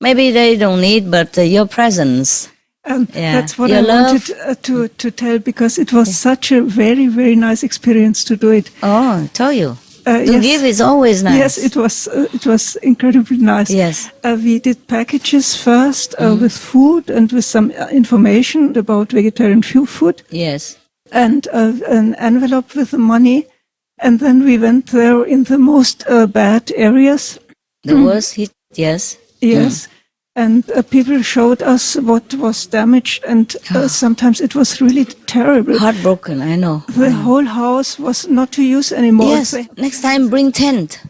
Maybe they don't need, but your presence. That's what I wanted to tell, because it was such a very, very nice experience to do it. Oh, I told you. To give is always nice. Yes, it was incredibly nice. Yes. We did packages first with food and with some information about vegetarian food. Yes. And an envelope with the money. And then we went there in the most bad areas. The worst hit, yes. Yes. And people showed us what was damaged, and sometimes it was really terrible. Heartbroken, I know. The whole house was not to use anymore. Yes, next time bring tent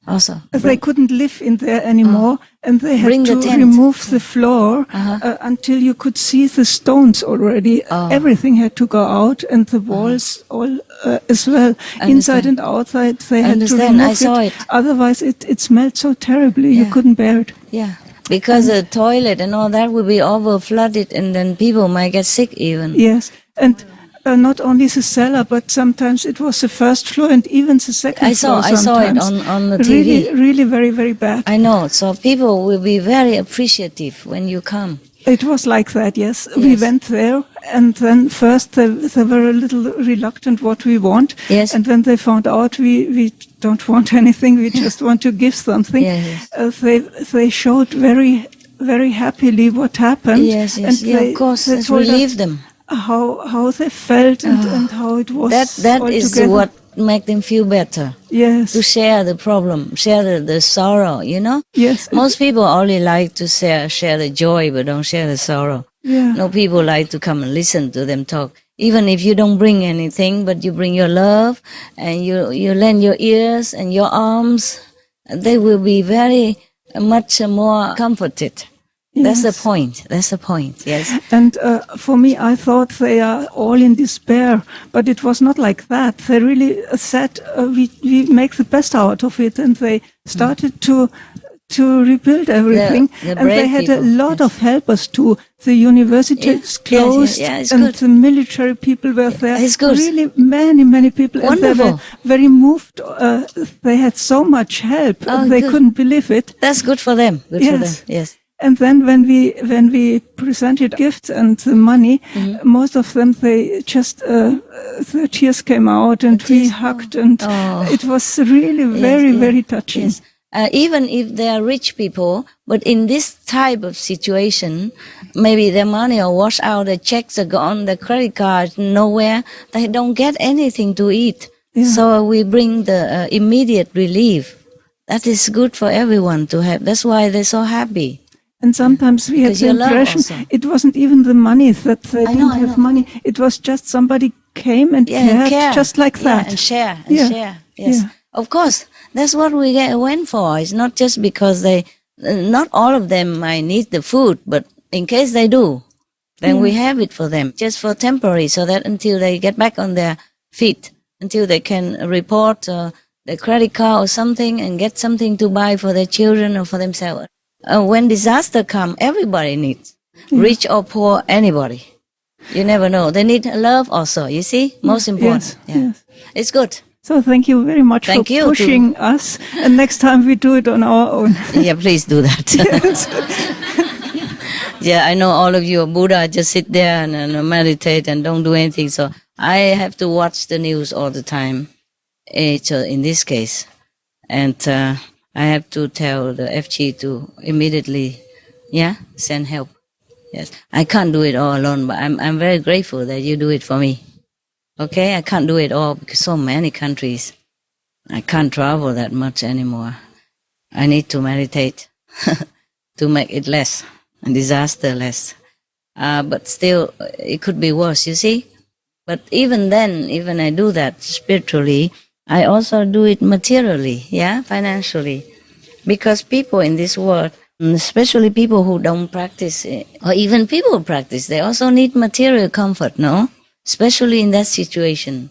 also. They couldn't live in there anymore, and they had to remove the floor until you could see the stones already. Everything had to go out, and the walls all as well. Inside and outside, they had to remove it. Otherwise, it smelled so terribly, you couldn't bear it. Yeah. Because the toilet and all that will be over flooded, and then people might get sick even. Yes, and not only the cellar, but sometimes it was the first floor and even the second floor. I saw it on the TV. Really very, very bad. I know. So people will be very appreciative when you come. It was like that, yes. We went there, and then first they were a little reluctant what we want. Yes. And when they found out we don't want anything, we just want to give something. They showed very, very happily what happened. Yes. Of course. Let's relieve them. How they felt and how it was. That is what make them feel better. Yes. To share the problem, share the sorrow, Yes. Most people only like to share the joy, but don't share the sorrow. Yeah. No, people like to come and listen to them talk. Even if you don't bring anything, but you bring your love and you lend your ears and your arms, they will be very much more comforted. That's the point. Yes. And for me, I thought they are all in despair, but it was not like that. They really said, we make the best out of it, and they started to rebuild everything. And they had a lot of helpers too. The universities closed, and the military people were there. It's good. Really many people. Wonderful. And they were very moved. They had so much help, and they couldn't believe it. That's good for them. Good for them. Yes. And then when we presented gifts and the money, most of them, they just, the tears came out, and we hugged, and it was really very touching. Yes. Even if they are rich people, but in this type of situation, maybe their money will wash out, the checks are gone, the credit card nowhere, they don't get anything to eat. So we bring the immediate relief. That is good for everyone to have. That's why they're so happy. And sometimes we had Because the you love impression also. it wasn't even the money that they I didn't know. have money. It was just somebody came and cared care. just like that. Yeah, and share. Yes. Yeah. Of course, that's what we went for. It's not just because not all of them might need the food, but in case they do, then we have it for them, just for temporary, so that until they get back on their feet, until they can report the credit card or something and get something to buy for their children or for themselves. When disaster come, everybody needs, rich or poor, anybody. You never know. They need love also, you see? Most important. Yes. It's good. So thank you very much Thank for you pushing us. And next time we do it on our own. Yeah, please do that. Yeah, I know all of you are Buddha, just sit there and meditate and don't do anything. So I have to watch the news all the time, in this case. And I have to tell the FG to immediately, send help. Yes, I can't do it all alone, but I'm very grateful that you do it for me. Okay, I can't do it all because so many countries. I can't travel that much anymore. I need to meditate to make it less and disaster less. But still, it could be worse, you see. But even then, even I do that spiritually, I also do it materially, financially. Because people in this world, especially people who don't practice, or even people who practice, they also need material comfort, no? Especially in that situation.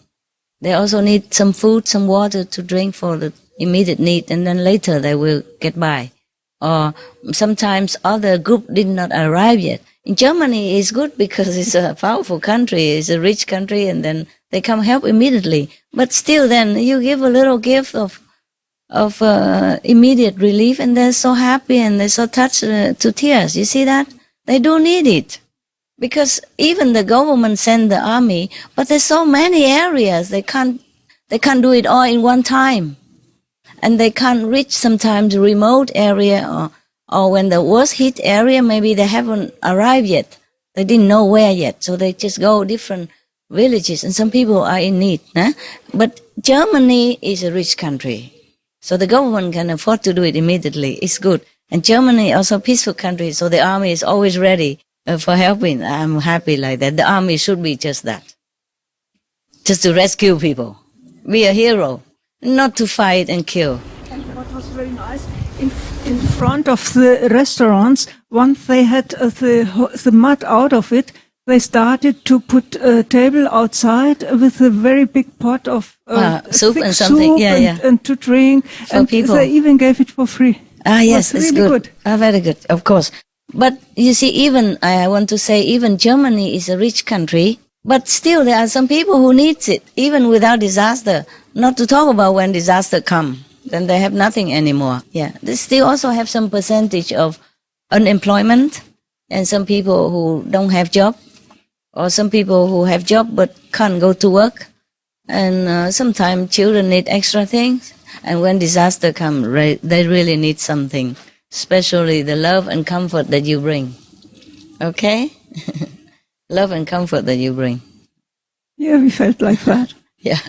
They also need some food, some water to drink for the immediate need, and then later they will get by. Or sometimes other group did not arrive yet. In Germany, it's good because it's a powerful country, it's a rich country, and then they come help immediately. But still then, you give a little gift of immediate relief, and they're so happy and they're so touched to tears. You see that? They do need it. Because even the government send the army, but there's so many areas, they can't do it all in one time. And they can't reach sometimes remote area or when the worst hit area, maybe they haven't arrived yet. They didn't know where yet. So they just go different villages and some people are in need. But Germany is a rich country. So the government can afford to do it immediately. It's good. And Germany also a peaceful country. So the army is always ready for helping. I'm happy like that. The army should be just that. Just to rescue people. Be a hero. Not to fight and kill. And what was very nice, in front of the restaurants, once they had the mud out of it, they started to put a table outside with a very big pot of soup thick and something. Soup and to drink. For and people. They even gave it for free. Yes, it was it's really good. Very good, of course. But you see, even, I want to say, even Germany is a rich country, but still there are some people who needs it, even without disaster. Not to talk about when disaster come, then they have nothing anymore. Yeah, they still also have some percentage of unemployment, and some people who don't have job, or some people who have job but can't go to work, and sometimes children need extra things. And when disaster come, they really need something, especially the love and comfort that you bring. Okay? Love and comfort that you bring. Yeah, we felt like that. Yeah.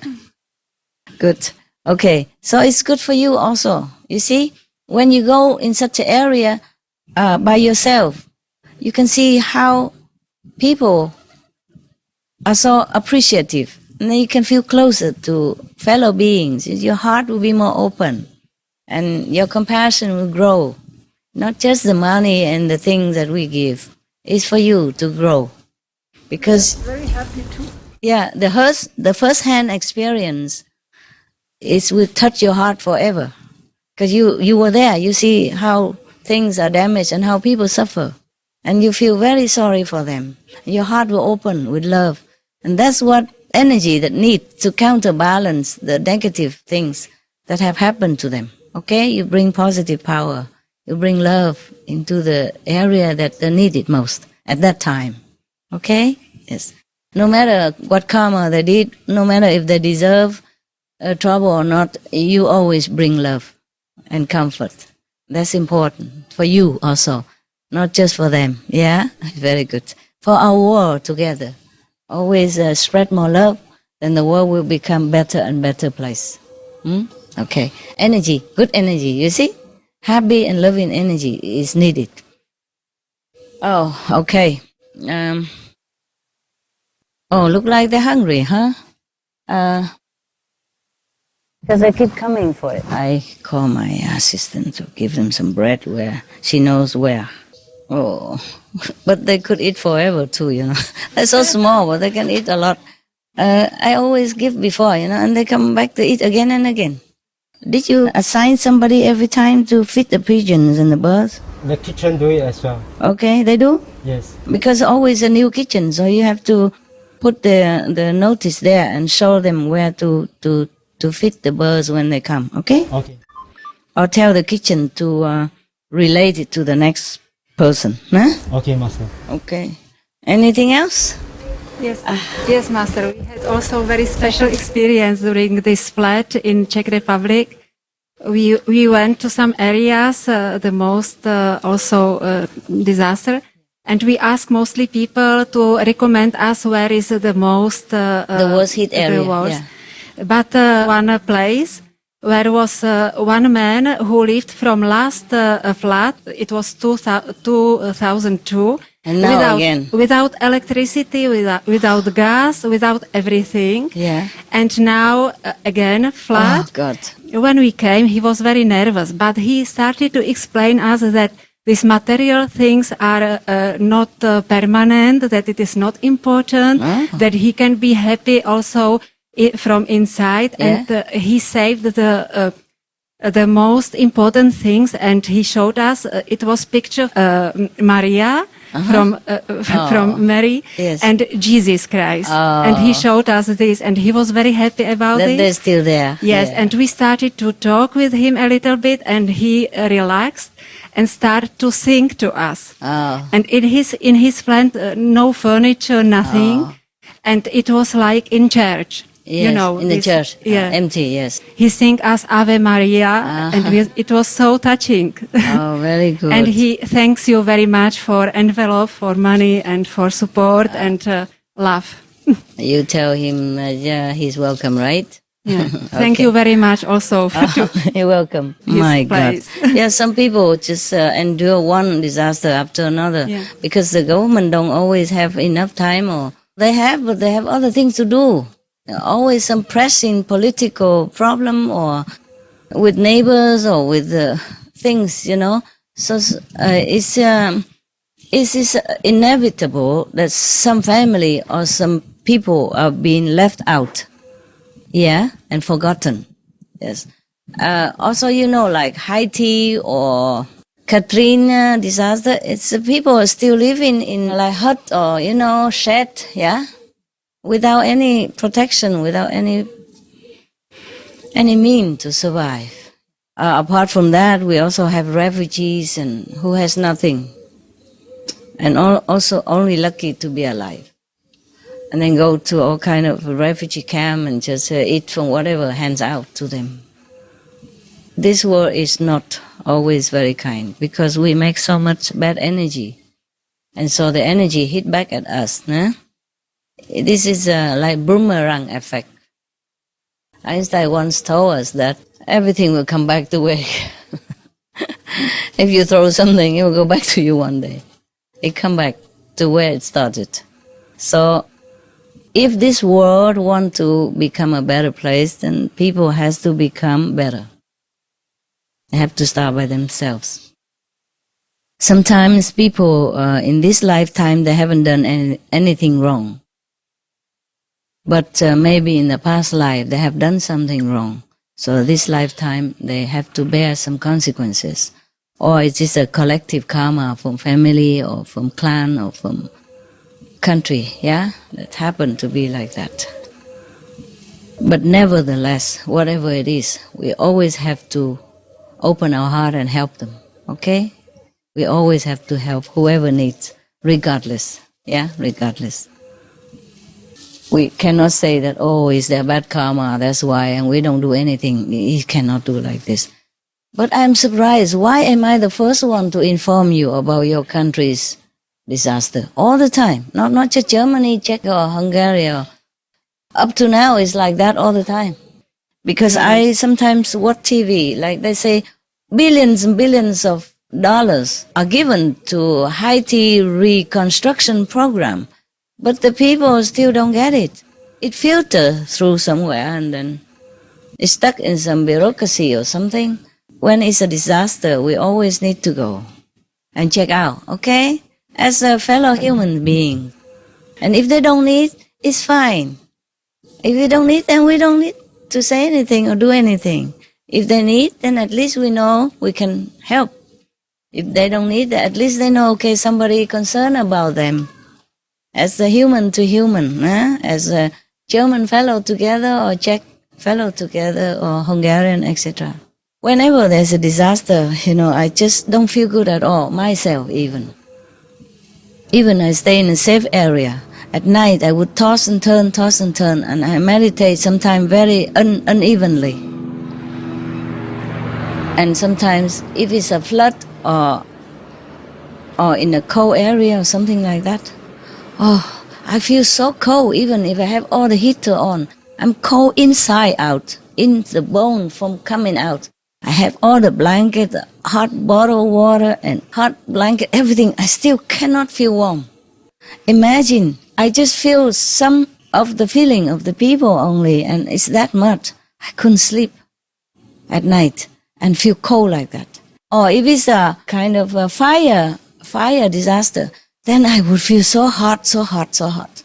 Good. Okay. So it's good for you also. You see, when you go in such an area by yourself, you can see how people are so appreciative. And then you can feel closer to fellow beings. Your heart will be more open. And your compassion will grow. Not just the money and the things that we give. It's for you to grow. Because Very happy too. yeah, the first-hand experience will touch your heart forever. Because you were there, you see how things are damaged and how people suffer. And you feel very sorry for them. Your heart will open with love. And that's what energy that needs to counterbalance the negative things that have happened to them. Okay? You bring positive power. You bring love into the area that they need it most at that time. Okay? Yes. No matter what karma they did, no matter if they deserve trouble or not, you always bring love and comfort. That's important for you also, not just for them. Yeah? Very good. For our world together. Always spread more love then the world will become better and better place. Okay. Energy, good energy, you see? Happy and loving energy is needed. Oh, okay. Look like they're hungry, huh? Because they keep coming for it. I call my assistant to give them some bread where she knows where. Oh, but they could eat forever too, you know. They're so small, but they can eat a lot. I always give before, you know, and they come back to eat again and again. Did you assign somebody every time to feed the pigeons and the birds? The kitchen do it as well. Okay, they do? Yes. Because always a new kitchen, so you have to put the notice there and show them where to feed the birds when they come, okay? Okay. Or tell the kitchen to relate it to the next person, huh? Okay, Master. Okay. Anything else? Yes, yes, Master. We had also very special experience during this flood in Czech Republic. We went to some areas, the most also disaster, and we asked mostly people to recommend us where is the most the worst hit area. Yeah. But one place where was one man who lived from last flood. It was 2002. And now again. Without electricity, without gas, without everything. Yeah. And now again flood. Oh God. When we came, he was very nervous, but he started to explain us that these material things are not permanent, that it is not important, that he can be happy also from inside, and he saved the most important things, and he showed us. It was picture Maria from Mary and Jesus Christ, and he showed us this, and he was very happy about it. They're still there. Yes, and we started to talk with him a little bit, and he relaxed and started to sing to us. And in his plant, no furniture, nothing, and it was like in church. Yes, you know, in the church, empty, yes. He sang us Ave Maria, and it was so touching. Oh, very good. And he thanks you very much for envelope, for money, and for support and love. You tell him he's welcome, right? Yeah. Thank you very much also. You're welcome. My God. Yeah, some people just endure one disaster after another because the government don't always have enough time, or they have, but they have other things to do. Always some pressing political problem, or with neighbors, or with things, you know. So it's inevitable that some family or some people are being left out, and forgotten. Yes. Also, you know, like Haiti or Katrina disaster, it's people are still living in like hut or, you know, shed, without any protection, without any mean to survive. Apart from that, we also have refugees and who has nothing, and also only lucky to be alive, and then go to all kind of refugee camp and just eat from whatever hands out to them. This world is not always very kind because we make so much bad energy, and so the energy hit back at us. This is like boomerang effect. Einstein once told us that everything will come back the way. If you throw something, it will go back to you one day. It come back to where it started. So if this world want to become a better place, then people has to become better. They have to start by themselves. Sometimes people in this lifetime, they haven't done anything wrong. But maybe in the past life, they have done something wrong. So this lifetime, they have to bear some consequences. Or it is a collective karma from family or from clan or from country, that happened to be like that. But nevertheless, whatever it is, we always have to open our heart and help them, okay? We always have to help whoever needs, regardless, regardless. We cannot say that, it's their bad karma, that's why, and we don't do anything. You cannot do like this. But I'm surprised, why am I the first one to inform you about your country's disaster? All the time, not just Germany, Czech or Hungary. Up to now, it's like that all the time. Because I sometimes watch TV, like they say, billions and billions of dollars are given to Haiti reconstruction program, but the people still don't get it. It filters through somewhere and then it's stuck in some bureaucracy or something. When it's a disaster, we always need to go and check out, okay? As a fellow human being. And if they don't need, it's fine. If we don't need, then we don't need to say anything or do anything. If they need, then at least we know we can help. If they don't need, at least they know, okay, somebody concerned about them. As a human to human, as a German fellow together or Czech fellow together or Hungarian, etc. Whenever there's a disaster, I just don't feel good at all, myself even. Even I stay in a safe area. At night, I would toss and turn, and I meditate sometimes very unevenly. And sometimes, if it's a flood or in a cold area or something like that, I feel so cold even if I have all the heater on. I'm cold inside out, in the bone from coming out. I have all the blanket, hot bottled water and hot blanket, everything. I still cannot feel warm. Imagine, I just feel some of the feeling of the people only, and it's that much. I couldn't sleep at night and feel cold like that. Or if it's a kind of a fire disaster, then I would feel so hot,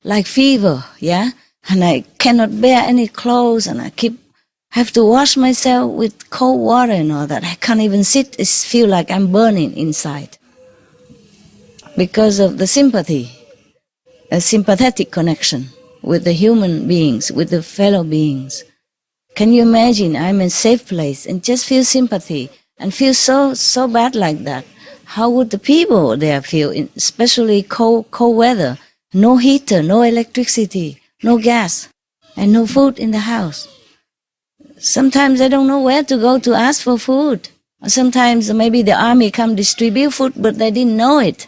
like fever, yeah? And I cannot bear any clothes, and I have to wash myself with cold water and all that. I can't even sit. It feels like I'm burning inside. Because of the sympathy, a sympathetic connection with the human beings, with the fellow beings. Can you imagine I'm in a safe place and just feel sympathy and feel so bad like that? How would the people there feel, especially cold weather? No heater, no electricity, no gas, and no food in the house. Sometimes I don't know where to go to ask for food. Sometimes maybe the army come distribute food, but they didn't know it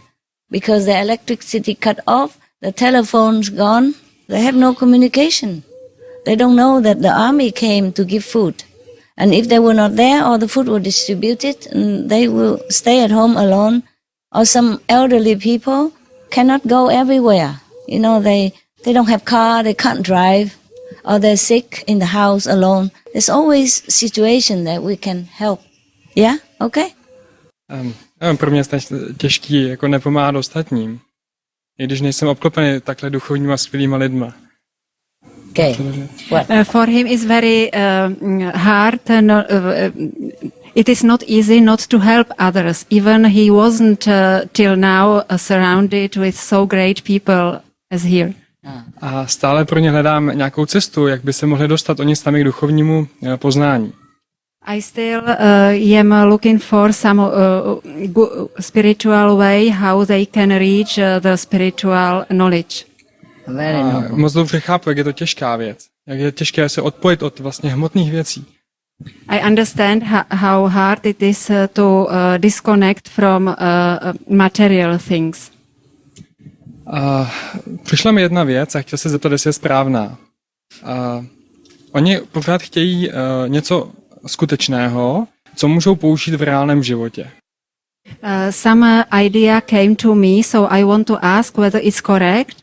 because the electricity cut off, the telephone's gone, they have no communication. They don't know that the army came to give food. And if they were not there or the food were distributed, and they will stay at home alone. Or some elderly people cannot go everywhere. They don't have car, they can't drive, or they're sick in the house alone. There's always a situation that we can help. Yeah? Okay? Pro mě je těžký jako nepomáhat ostatním, i když nejsem obklopený takhle duchovníma skvělýma lidma. Okay. For him it's very hard. It is not easy not to help others. Even he wasn't till now surrounded with so great people as here. A stále pro ně hledám nějakou cestu, jak by se mohli dostat oni sami k duchovnímu poznání. I still am looking for some spiritual way how they can reach the spiritual knowledge. Moc dobře chápu, jak je to těžká věc. Jak je těžké se odpojit od vlastně hmotných věcí. I understand how hard it is to disconnect from material things. Přišla mi jedna věc a chtěl se zeptat, jestli je správná. Oni pořád chtějí něco skutečného, co můžou použít v reálném životě. Some idea came to me, so I want to ask whether it's correct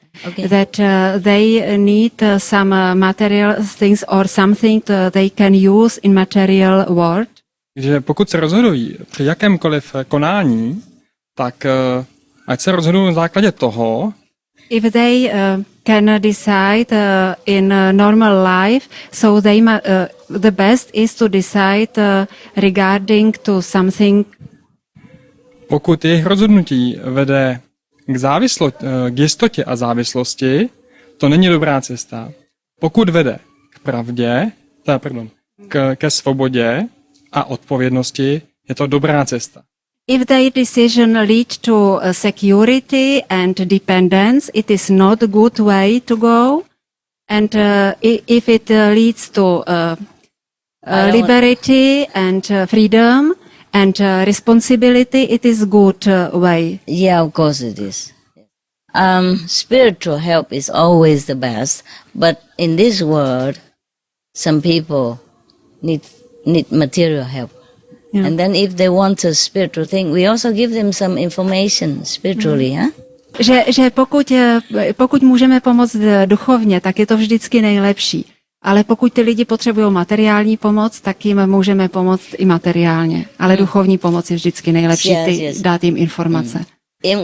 that they need some material things or something they can use in material world. Takže pokud se rozhodují při jakémkoliv konání, tak ať se rozhodují na základě toho, if they can decide in normal life, so they the best is to decide regarding to something. Pokud jejich rozhodnutí vede k jistotě a závislosti, to není dobrá cesta. Pokud vede k pravdě, ke svobodě a odpovědnosti, je to dobrá cesta. If their decision leads to security and dependence, it is not a good way to go. And if it leads to liberty and freedom and responsibility, it is good way. Yeah, of course it is. Spiritual help is always the best, but in this world, some people need material help. Yeah. And then if they want a spiritual thing, we also give them some information spiritually, huh? Že pokud můžeme pomoct duchovně, tak je to vždycky nejlepší. Ale pokud ty lidi potřebují materiální pomoc, tak jim můžeme pomoct i materiálně. Ale duchovní pomoc je vždycky nejlepší, dát jim informace.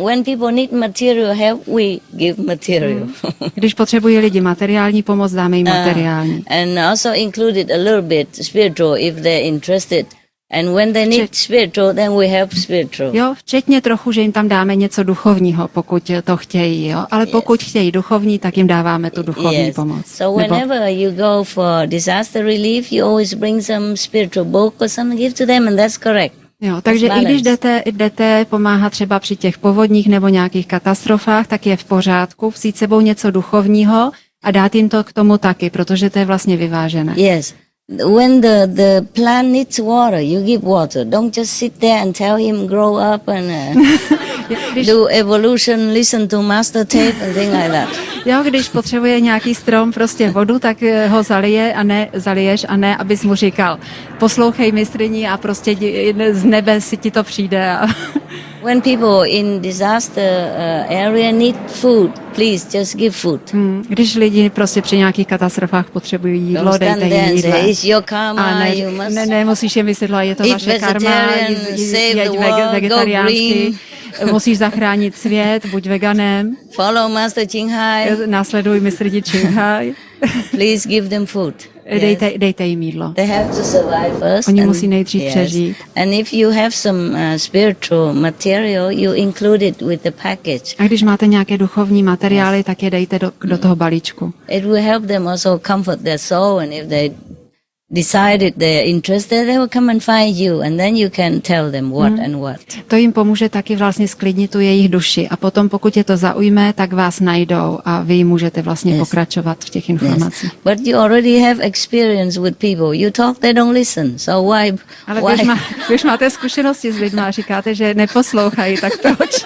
When people need material help, we give material. Když potřebují lidi materiální pomoc, dáme jim materiální. And also included a little bit spiritual if they're interested. And when they need spiritual, then we help spiritual. Jo, včetně trochu, že jim tam dáme něco duchovního, pokud to chtějí, jo. Ale pokud chtějí duchovní, tak jim dáváme tu duchovní pomoc. So whenever you go for disaster relief, you always bring some spiritual book or something, give to them, and that's correct. Jo, takže i když jdete pomáhat třeba při těch povodních nebo nějakých katastrofách, tak je v pořádku vzít sebou něco duchovního a dát jim to k tomu taky, protože to je vlastně vyvážené. Yes. When the plant needs water, you give water. Don't just sit there and tell him grow up and do evolution, listen to master tape and things like that. Jo, když potřebuje nějaký strom prostě vodu, tak ho zaliješ a ne, abys mu říkal, poslouchej mistryni a prostě z nebe si ti to přijde. When people in disaster area need food, please just give food. Když lidi prostě při nějakých katastrofách potřebují jídlo, dejte jim jídlo. A nemusíš jim vysvětlovat, je to vaše karma, jeď vegetariánsky, musíš zachránit svět, buď veganem. Follow Master Qinghai. Následuj mistryni Qinghai. Please give them food. Dejte jim jídlo. They have to survive first. Oni musí nejdřív přežít. And if you have some spiritual material, you include it with the package. A když máte nějaké duchovní materiály, tak je dejte do toho balíčku. It will help them also comfort their soul, and if they decided they're interested, they will come and find you, and then you can tell them what and what. To jim pomůže taky vlastně sklidnit tu jejich duši a potom, pokud je to zaujme, tak vás najdou a vy můžete vlastně pokračovat v těch informacích. But you already have experience with people. You talk, they don't listen. So why? Ale když máte zkušenosti s lidmi a říkáte, že neposlouchají, tak proč?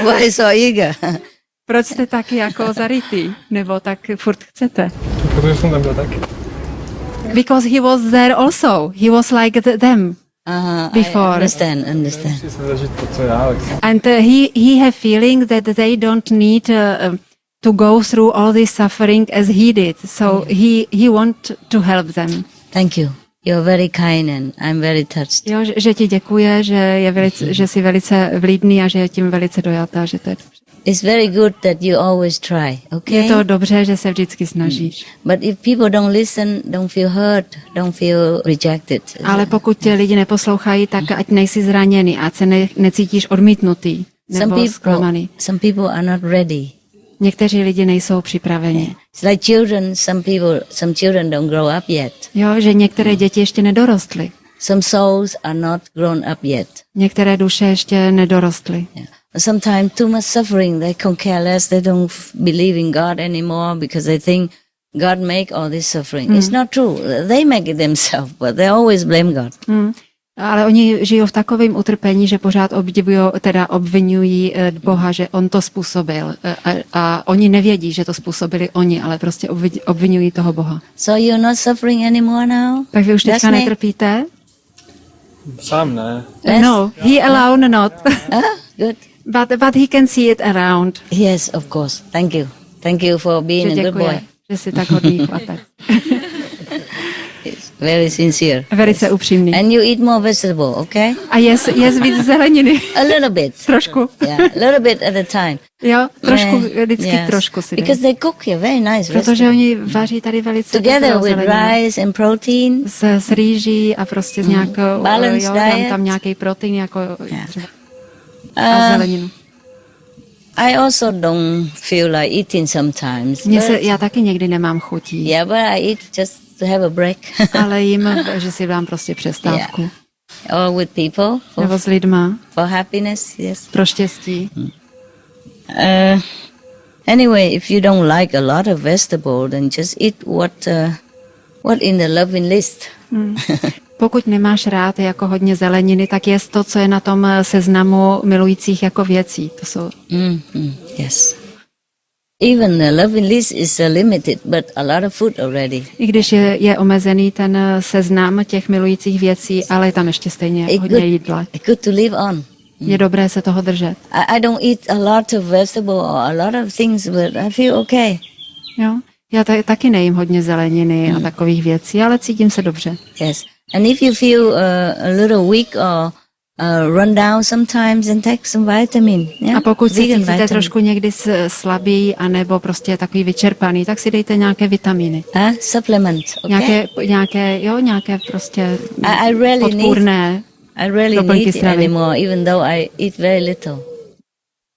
Why so eager? Proč jste taky jako zarytý? Nebo tak furt chcete? Protože jsem tam byl taky. Because he was there also. He was like them before. I understand. And he have feeling that they don't need to go through all this suffering as he did. So he want to help them. Thank you. You're very kind and I'm very touched. Jo, že ti děkuje, že jsi velice vlídný a že je tím velice dojatá, že to je dobře. It's very good that you always try, okay? Je to dobře, že se vždycky snažíš. But if people don't listen, don't feel hurt, don't feel rejected. Ale pokud tě lidi neposlouchají, tak ať nejsi zraněný, ať se necítíš odmítnutý nebo zklamaný. Some people are not ready. Někteří lidi nejsou připraveni. It's like children, some children don't grow up yet. Jo, že některé děti ještě nedorostly. Some souls are not grown up yet. Některé duše ještě nedorostly. Yeah. Sometimes too much suffering, they can care less, they don't believe in God anymore because they think God make all this suffering. It's not true. They make it themselves, but they always blame God. Ale oni žijou v takovém utrpení, že pořád obvinují Boha, že on to způsobil. A oni nevědí, že to způsobili oni, ale prostě obvinují toho Boha. So you're not suffering anymore now? Tak vy už teďka netrpíte? Sám ne. No, he alone not. Good. But he can see it around. Yes, of course. Thank you. Thank you for being a good boy. Že jsi tak hodný chlapec. Very sincere. Velice upřímný. And you eat more vegetable, okay? A jest víc zeleniny. A little bit. Trošku. Yeah, a little bit at a time. Jo, trošku, vždycky trošku si dej. Because they cook here very nice. Protože oni vaří tady velice together with rice and protein. S rýží a prostě s nějakou, dám tam nějaký protein, jako třeba a zeleninu. I also don't feel like eating sometimes. Já taky někdy nemám chutí. Yeah, but I eat just to have a break. Ale jim, že si dám prostě přestávku. Yeah. Or with people. Nebo s lidma. For happiness, yes. Pro štěstí. Anyway, if you don't like a lot of vegetable, then just eat what in the loving list. Pokud nemáš rád jako hodně zeleniny, tak jest to, co je na tom seznamu milujících jako věcí. To jsou... Yes. Even the loving list is limited, but a lot of food already. I když je omezený ten seznam těch milujících věcí, ale je tam ještě stejně hodně jídla. Good to live on. Je dobré se toho držet. I don't eat a lot of vegetable or a lot of things, but I feel okay. Jo, já taky nejím hodně zeleniny a takových věcí, ale cítím se dobře. Yes. And if you feel a little weak or run down sometimes, and take some vitamin. Yeah? A pokud se cítíte vitamin. trošku někdy slabý, anebo prostě takový vyčerpaný, tak si dejte nějaké vitaminy. Supplement, okay? Nějaké prostě I really podpůrné I really doplňky need it stravy. anymore, even though I eat very little.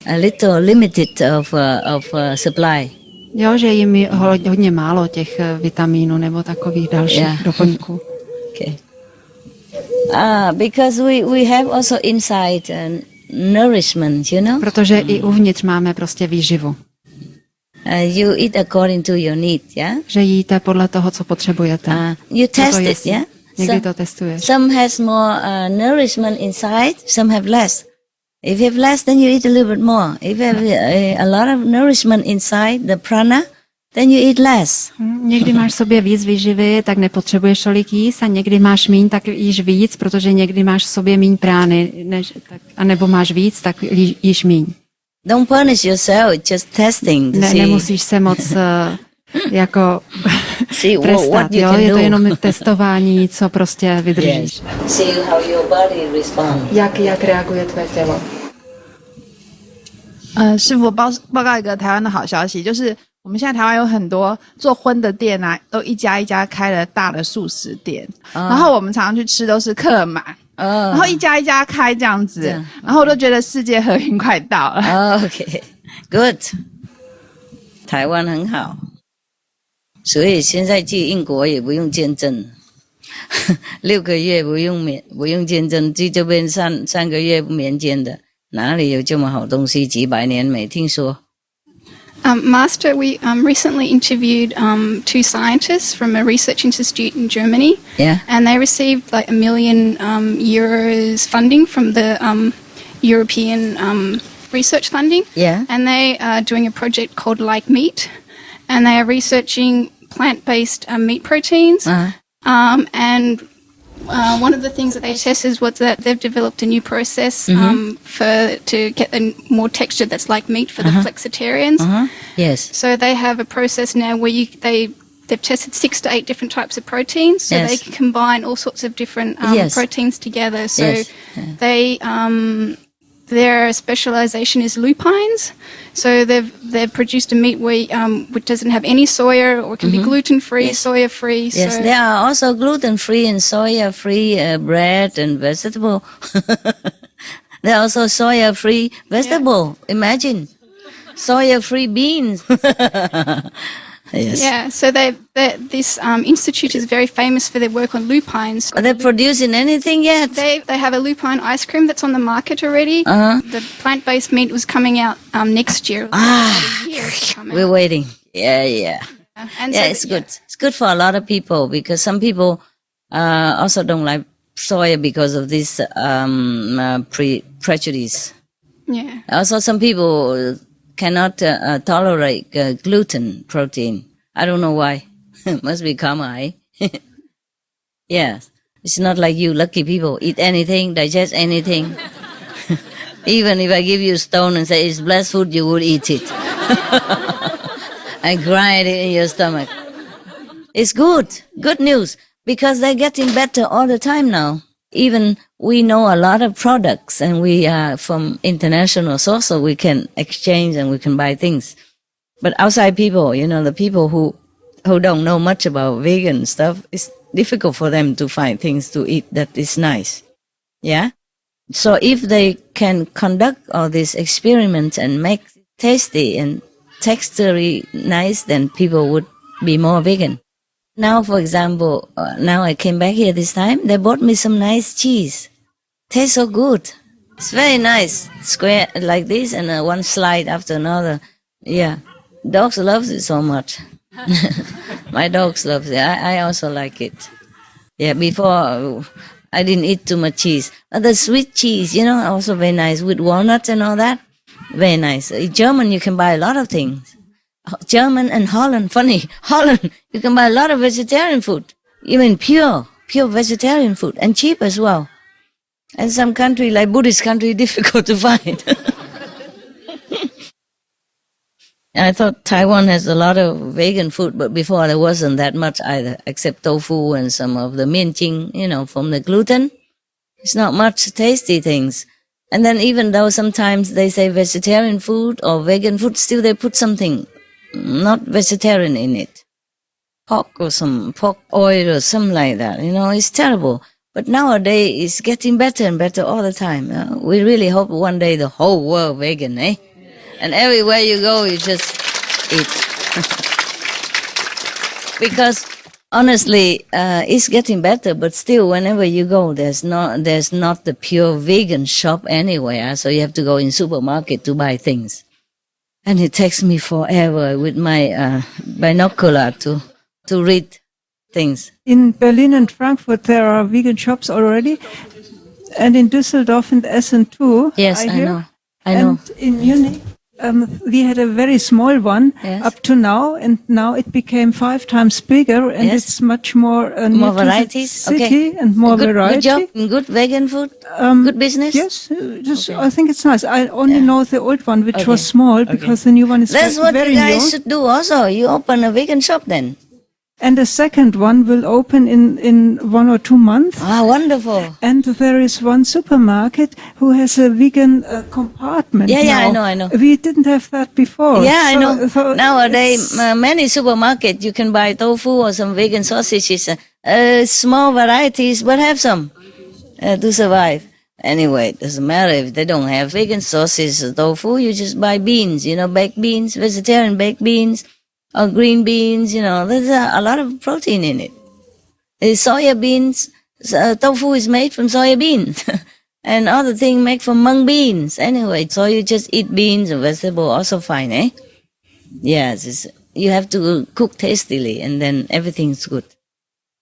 A little limited of supply. Jo, že jim je hodně málo těch vitamínů nebo takových dalších doplňků. Okay. Because we have also inside nourishment, you know? Protože i uvnitř máme prostě výživu. You eat according to your need, yeah? Že jíte podle toho, co potřebujete. You test it, yeah? Někdy to testuješ. Some has more nourishment inside, some have less. If you have less, then you eat a little bit more. If you have a lot of nourishment inside, the prana, then you eat less. Někdy máš v sobě víc výživy, tak nepotřebuješ tolik jíst, a někdy máš míň, tak jíš víc, protože někdy máš v sobě míň prány, a nebo máš víc, tak jíš míň. Don't punish yourself, it's just testing. Nemusíš se moc jako trestat, jo? Je to jenom testování, co prostě vydržíš. See how your body responds. Jak reaguje tvé tělo? 师傅报告一个台湾的好消息，就是我们现在台湾有很多做荤的店啊，都一家一家开了大的素食店，然后我们常常去吃都是客满，然后一家一家开这样子，然后我都觉得世界和平快到了。Okay, good. 台湾很好，所以现在去英国也不用签证，6个月不用签证，去这边3个月免签的，哪里有这么好东西？几百年没听说。Master, we recently interviewed 2 scientists from a research institute in Germany. Yeah. And they received like €1 million euros funding from the European research funding. Yeah. And they are doing a project called Like Meat. And they are researching plant-based meat proteins. And one of the things that they tested was that they've developed a new process to get a more texture that's like meat for the flexitarians. Yes. So they have a process now where they've tested 6 to 8 different types of proteins, so they can combine all sorts of different proteins together. So their specialization is lupines. So they've produced a meat which doesn't have any soya, or can be gluten-free, soya-free. Yes, so there are also gluten-free and soya-free bread and vegetable. There are also soya-free vegetable. Imagine, soya-free beans. Yes. Yeah, so this institute is very famous for their work on lupines. Are they producing anything yet? They have a lupine ice cream that's on the market already. The plant-based meat was coming out next year. We're waiting. Yeah. And yeah, so, it's good. It's good for a lot of people, because some people also don't like soya because of this prejudice. Yeah. Also, some people cannot tolerate gluten protein. I don't know why. Must be karma, eh? Yeah. It's not like you lucky people. Eat anything, digest anything. Even if I give you a stone and say it's blessed food, you would eat it. And grind it in your stomach. It's good. Good news. Because they're getting better all the time now. Even we know a lot of products, and we are from international source, so we can exchange and we can buy things. But outside people, the people who don't know much about vegan stuff, it's difficult for them to find things to eat that is nice. Yeah? So if they can conduct all these experiments and make tasty and texturally nice, then people would be more vegan. Now, for example, now I came back here this time, they bought me some nice cheese. Tastes so good. It's very nice. Square like this, and one slide after another. Yeah. Dogs love it so much. My dogs love it. I also like it. Yeah, before I didn't eat too much cheese. The sweet cheese, also very nice with walnuts and all that. Very nice. In German, you can buy a lot of things. German and Holland, funny. Holland, you can buy a lot of vegetarian food. Even pure vegetarian food and cheap as well. And some country like Buddhist country, difficult to find. I thought Taiwan has a lot of vegan food, but before there wasn't that much either, except tofu and some of the mincing, from the gluten. It's not much tasty things. And then even though sometimes they say vegetarian food or vegan food, still they put something not vegetarian in it. Pork or some pork oil or something like that. It's terrible. But nowadays it's getting better and better all the time. We really hope one day the whole world vegan, eh? And everywhere you go, you just eat. Because honestly, it's getting better, but still, whenever you go, there's not the pure vegan shop anywhere. So you have to go in supermarket to buy things. And it takes me forever with my binocular to read things. In Berlin and Frankfurt, there are vegan shops already. And in Düsseldorf and Essen too. Yes, I know. And in Munich, we had a very small one up to now, and now it became 5 times bigger, and it's much more more varieties, city and more variety. Good job, good vegan food, good business. Yes, I think it's nice. I only know the old one, which was small, because the new one is That's very new. what you guys should do also. You open a vegan shop then. And the second one will open in 1 or 2 months. Ah, wonderful. And there is one supermarket who has a vegan compartment. Yeah, now. I know. We didn't have that before. Yeah, I know. Nowadays, many supermarkets, you can buy tofu or some vegan sausages. Small varieties, but have some to survive. Anyway, it doesn't matter if they don't have vegan sausages or tofu. You just buy beans, baked beans, vegetarian baked beans. Or green beans, there's a lot of protein in it. Soya beans, tofu is made from soya beans. And other things made from mung beans. Anyway, so you just eat beans and vegetable, also fine, eh? Yes, you have to cook tastily and then everything's good.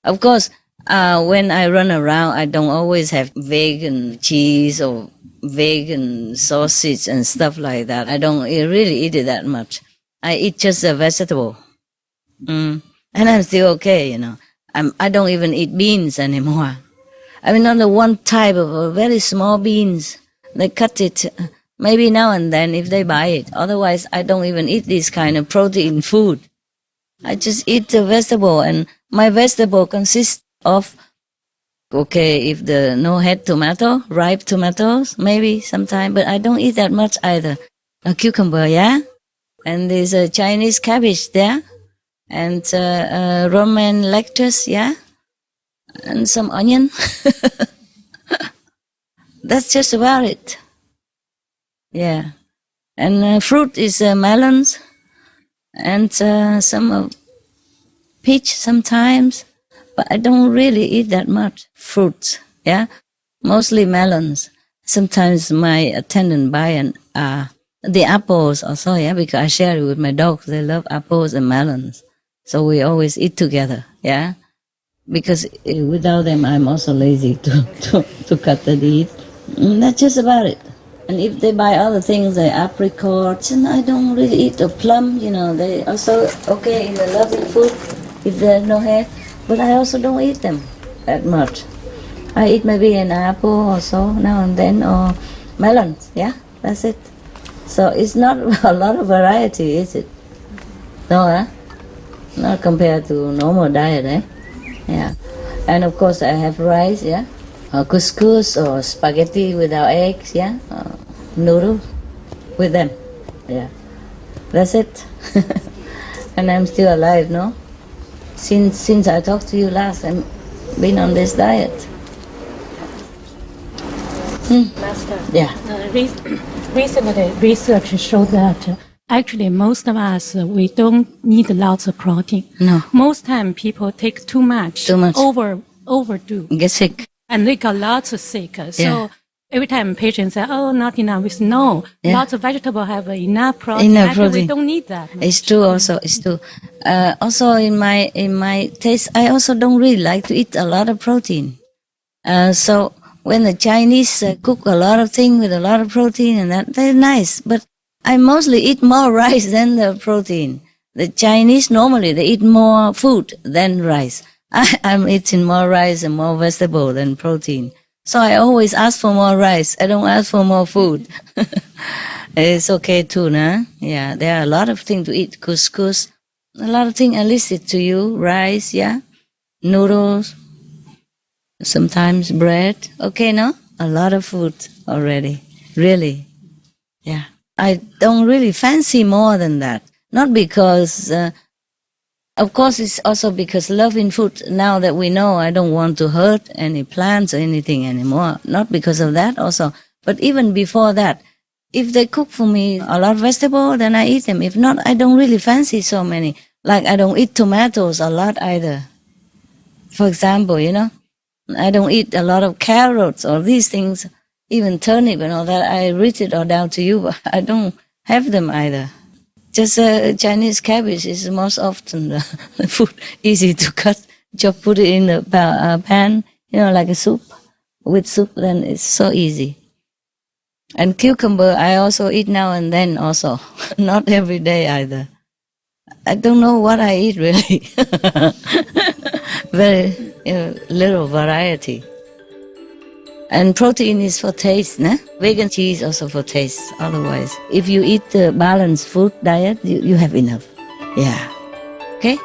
Of course, when I run around, I don't always have vegan cheese or vegan sausage and stuff like that. I don't really eat it that much. I eat just a vegetable. And I'm still okay, I don't even eat beans anymore. I mean, not the one type of very small beans. They cut it maybe now and then if they buy it. Otherwise, I don't even eat this kind of protein food. I just eat the vegetable, and my vegetable consists of, if the no-head tomato, ripe tomatoes, maybe sometime, but I don't eat that much either. A cucumber, yeah? And there's a Chinese cabbage there, and Roman lettuce, yeah, and some onion. That's just about it. Yeah, and fruit is melons, and some peach sometimes, but I don't really eat that much fruits. Yeah, mostly melons. Sometimes my attendant buy the apples also, yeah, because I share it with my dogs. They love apples and melons. So we always eat together, yeah. Because without them, I'm also lazy to cut the teeth. That's just about it. And if they buy other things like apricots, and I don't really eat a plum, they also okay in the loving food if there's no hair. But I also don't eat them that much. I eat maybe an apple or so now and then, or melons, yeah, that's it. So it's not a lot of variety, is it? No, huh? Not compared to normal diet, eh? Yeah. And of course I have rice, yeah? Or couscous or spaghetti without eggs, yeah? Or noodles with them, yeah. That's it. And I'm still alive, no? Since I talked to you last, I've been on this diet. Master. Yeah. Recently, research showed that actually most of us, we don't need lots of protein. No. Most time people take too much. Too much. Overdo. Get sick. And they got lots of sick. So every time patients say, "Oh, not enough," we say, "No, Yeah. lots of vegetables have enough protein. Enough Actually, protein. we don't need that." It's true. Also, it's true. Also, in my taste, I also don't really like to eat a lot of protein. So when the Chinese cook a lot of things with a lot of protein and that, they're nice. But I mostly eat more rice than the protein. The Chinese normally they eat more food than rice. I'm eating more rice and more vegetable than protein. So I always ask for more rice. I don't ask for more food. It's okay too, nah? Yeah, there are a lot of things to eat. Couscous, a lot of things I listed to you. Rice, yeah, noodles, sometimes bread. Okay, no? A lot of food already. Really. Yeah. I don't really fancy more than that. Not because, of course, it's also because loving food, now that we know I don't want to hurt any plants or anything anymore. Not because of that also. But even before that, if they cook for me a lot of vegetable, then I eat them. If not, I don't really fancy so many. Like I don't eat tomatoes a lot either. For example, you know, I don't eat a lot of carrots or these things, even turnip and all that. I read it all down to you, but I don't have them either. Just Chinese cabbage is most often the food easy to cut. Just put it in the pan, you know, like a soup. With soup, then it's so easy. And cucumber, I also eat now and then also. Not every day either. I don't know what I eat really. Very little variety. And protein is for taste, nah? Vegan cheese also for taste. Otherwise, if you eat the balanced food diet, you have enough. Yeah. Okay?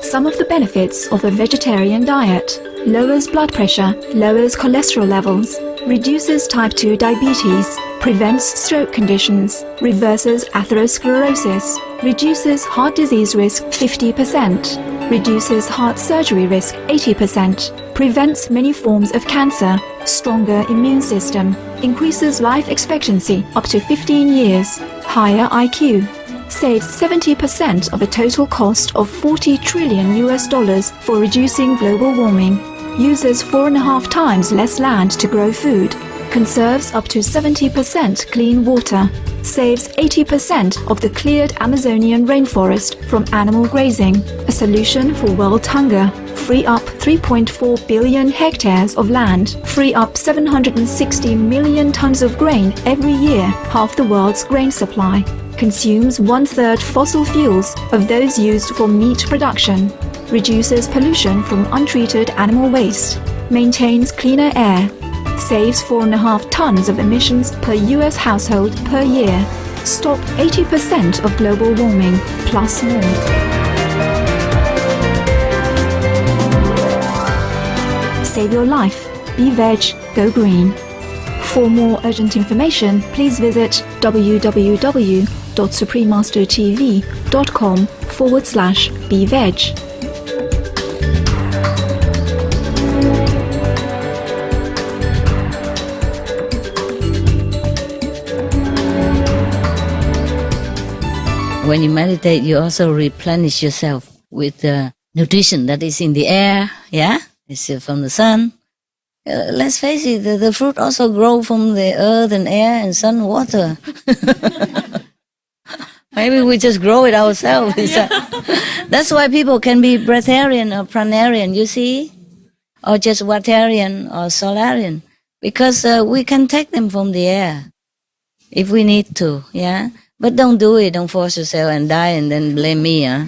Some of the benefits of a vegetarian diet: lowers blood pressure, lowers cholesterol levels, reduces type 2 diabetes, prevents stroke conditions, reverses atherosclerosis, reduces heart disease risk 50%, reduces heart surgery risk 80%, prevents many forms of cancer, stronger immune system, increases life expectancy up to 15 years, higher IQ, saves 70% of the total cost of $40 trillion for reducing global warming, uses 4.5 times less land to grow food, conserves up to 70% clean water, saves 80% of the cleared Amazonian rainforest from animal grazing, a solution for world hunger, free up 3.4 billion hectares of land, free up 760 million tons of grain every year, half the world's grain supply, consumes 1/3 fossil fuels of those used for meat production, reduces pollution from untreated animal waste, maintains cleaner air, saves 4.5 tons of emissions per US household per year, stop 80% of global warming, plus more. Save your life. Be veg, go green. For more urgent information, please visit www.suprememastertv.com/be-veg. When you meditate, you also replenish yourself with the nutrition that is in the air, yeah? It's from the sun. Let's face it, the fruit also grow from the earth and air and sun, water. Maybe we just grow it ourselves. That's why people can be breatharian or pranarian, you see? Or just watarian or solarian. Because we can take them from the air if we need to, yeah? But don't do it, don't force yourself and die and then blame me, huh?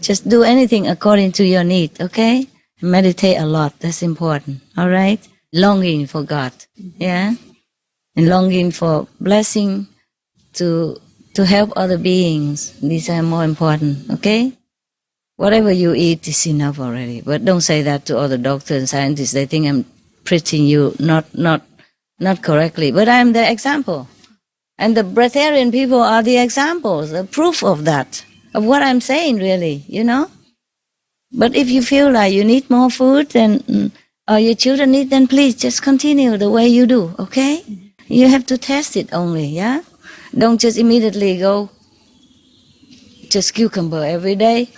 Just do anything according to your need, okay? Meditate a lot, that's important, all right? Longing for God, yeah? And longing for blessing to help other beings. These are more important, okay? Whatever you eat is enough already. But don't say that to other doctors and scientists. They think I'm preaching you not correctly. But I'm the example. And the breatharian people are the examples, the proof of that, of what I'm saying, really, you know? But if you feel like you need more food or your children need, then please just continue the way you do, okay? You have to test it only, yeah? Don't just immediately go just cucumber every day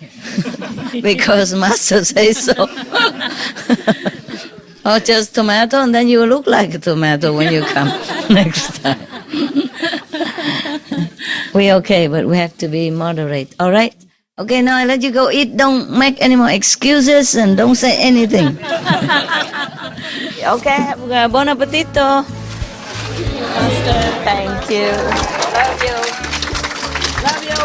because master says so. or just tomato, and then you look like a tomato when you come next time. We're okay, but we have to be moderate. All right? Okay, now I let you go eat. Don't make any more excuses and don't say anything. Okay, have a buon appetito. Thank you. Love you. Love you.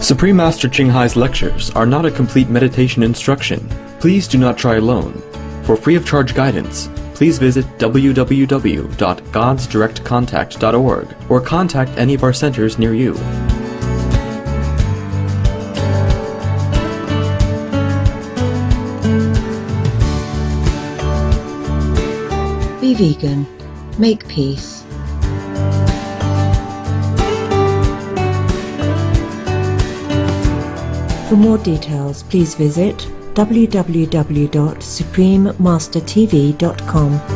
Supreme Master Ching Hai's lectures are not a complete meditation instruction. Please do not try alone. For free of charge guidance, please visit www.godsdirectcontact.org or contact any of our centers near you. Be vegan. Make peace. For more details, please visit www.suprememastertv.com.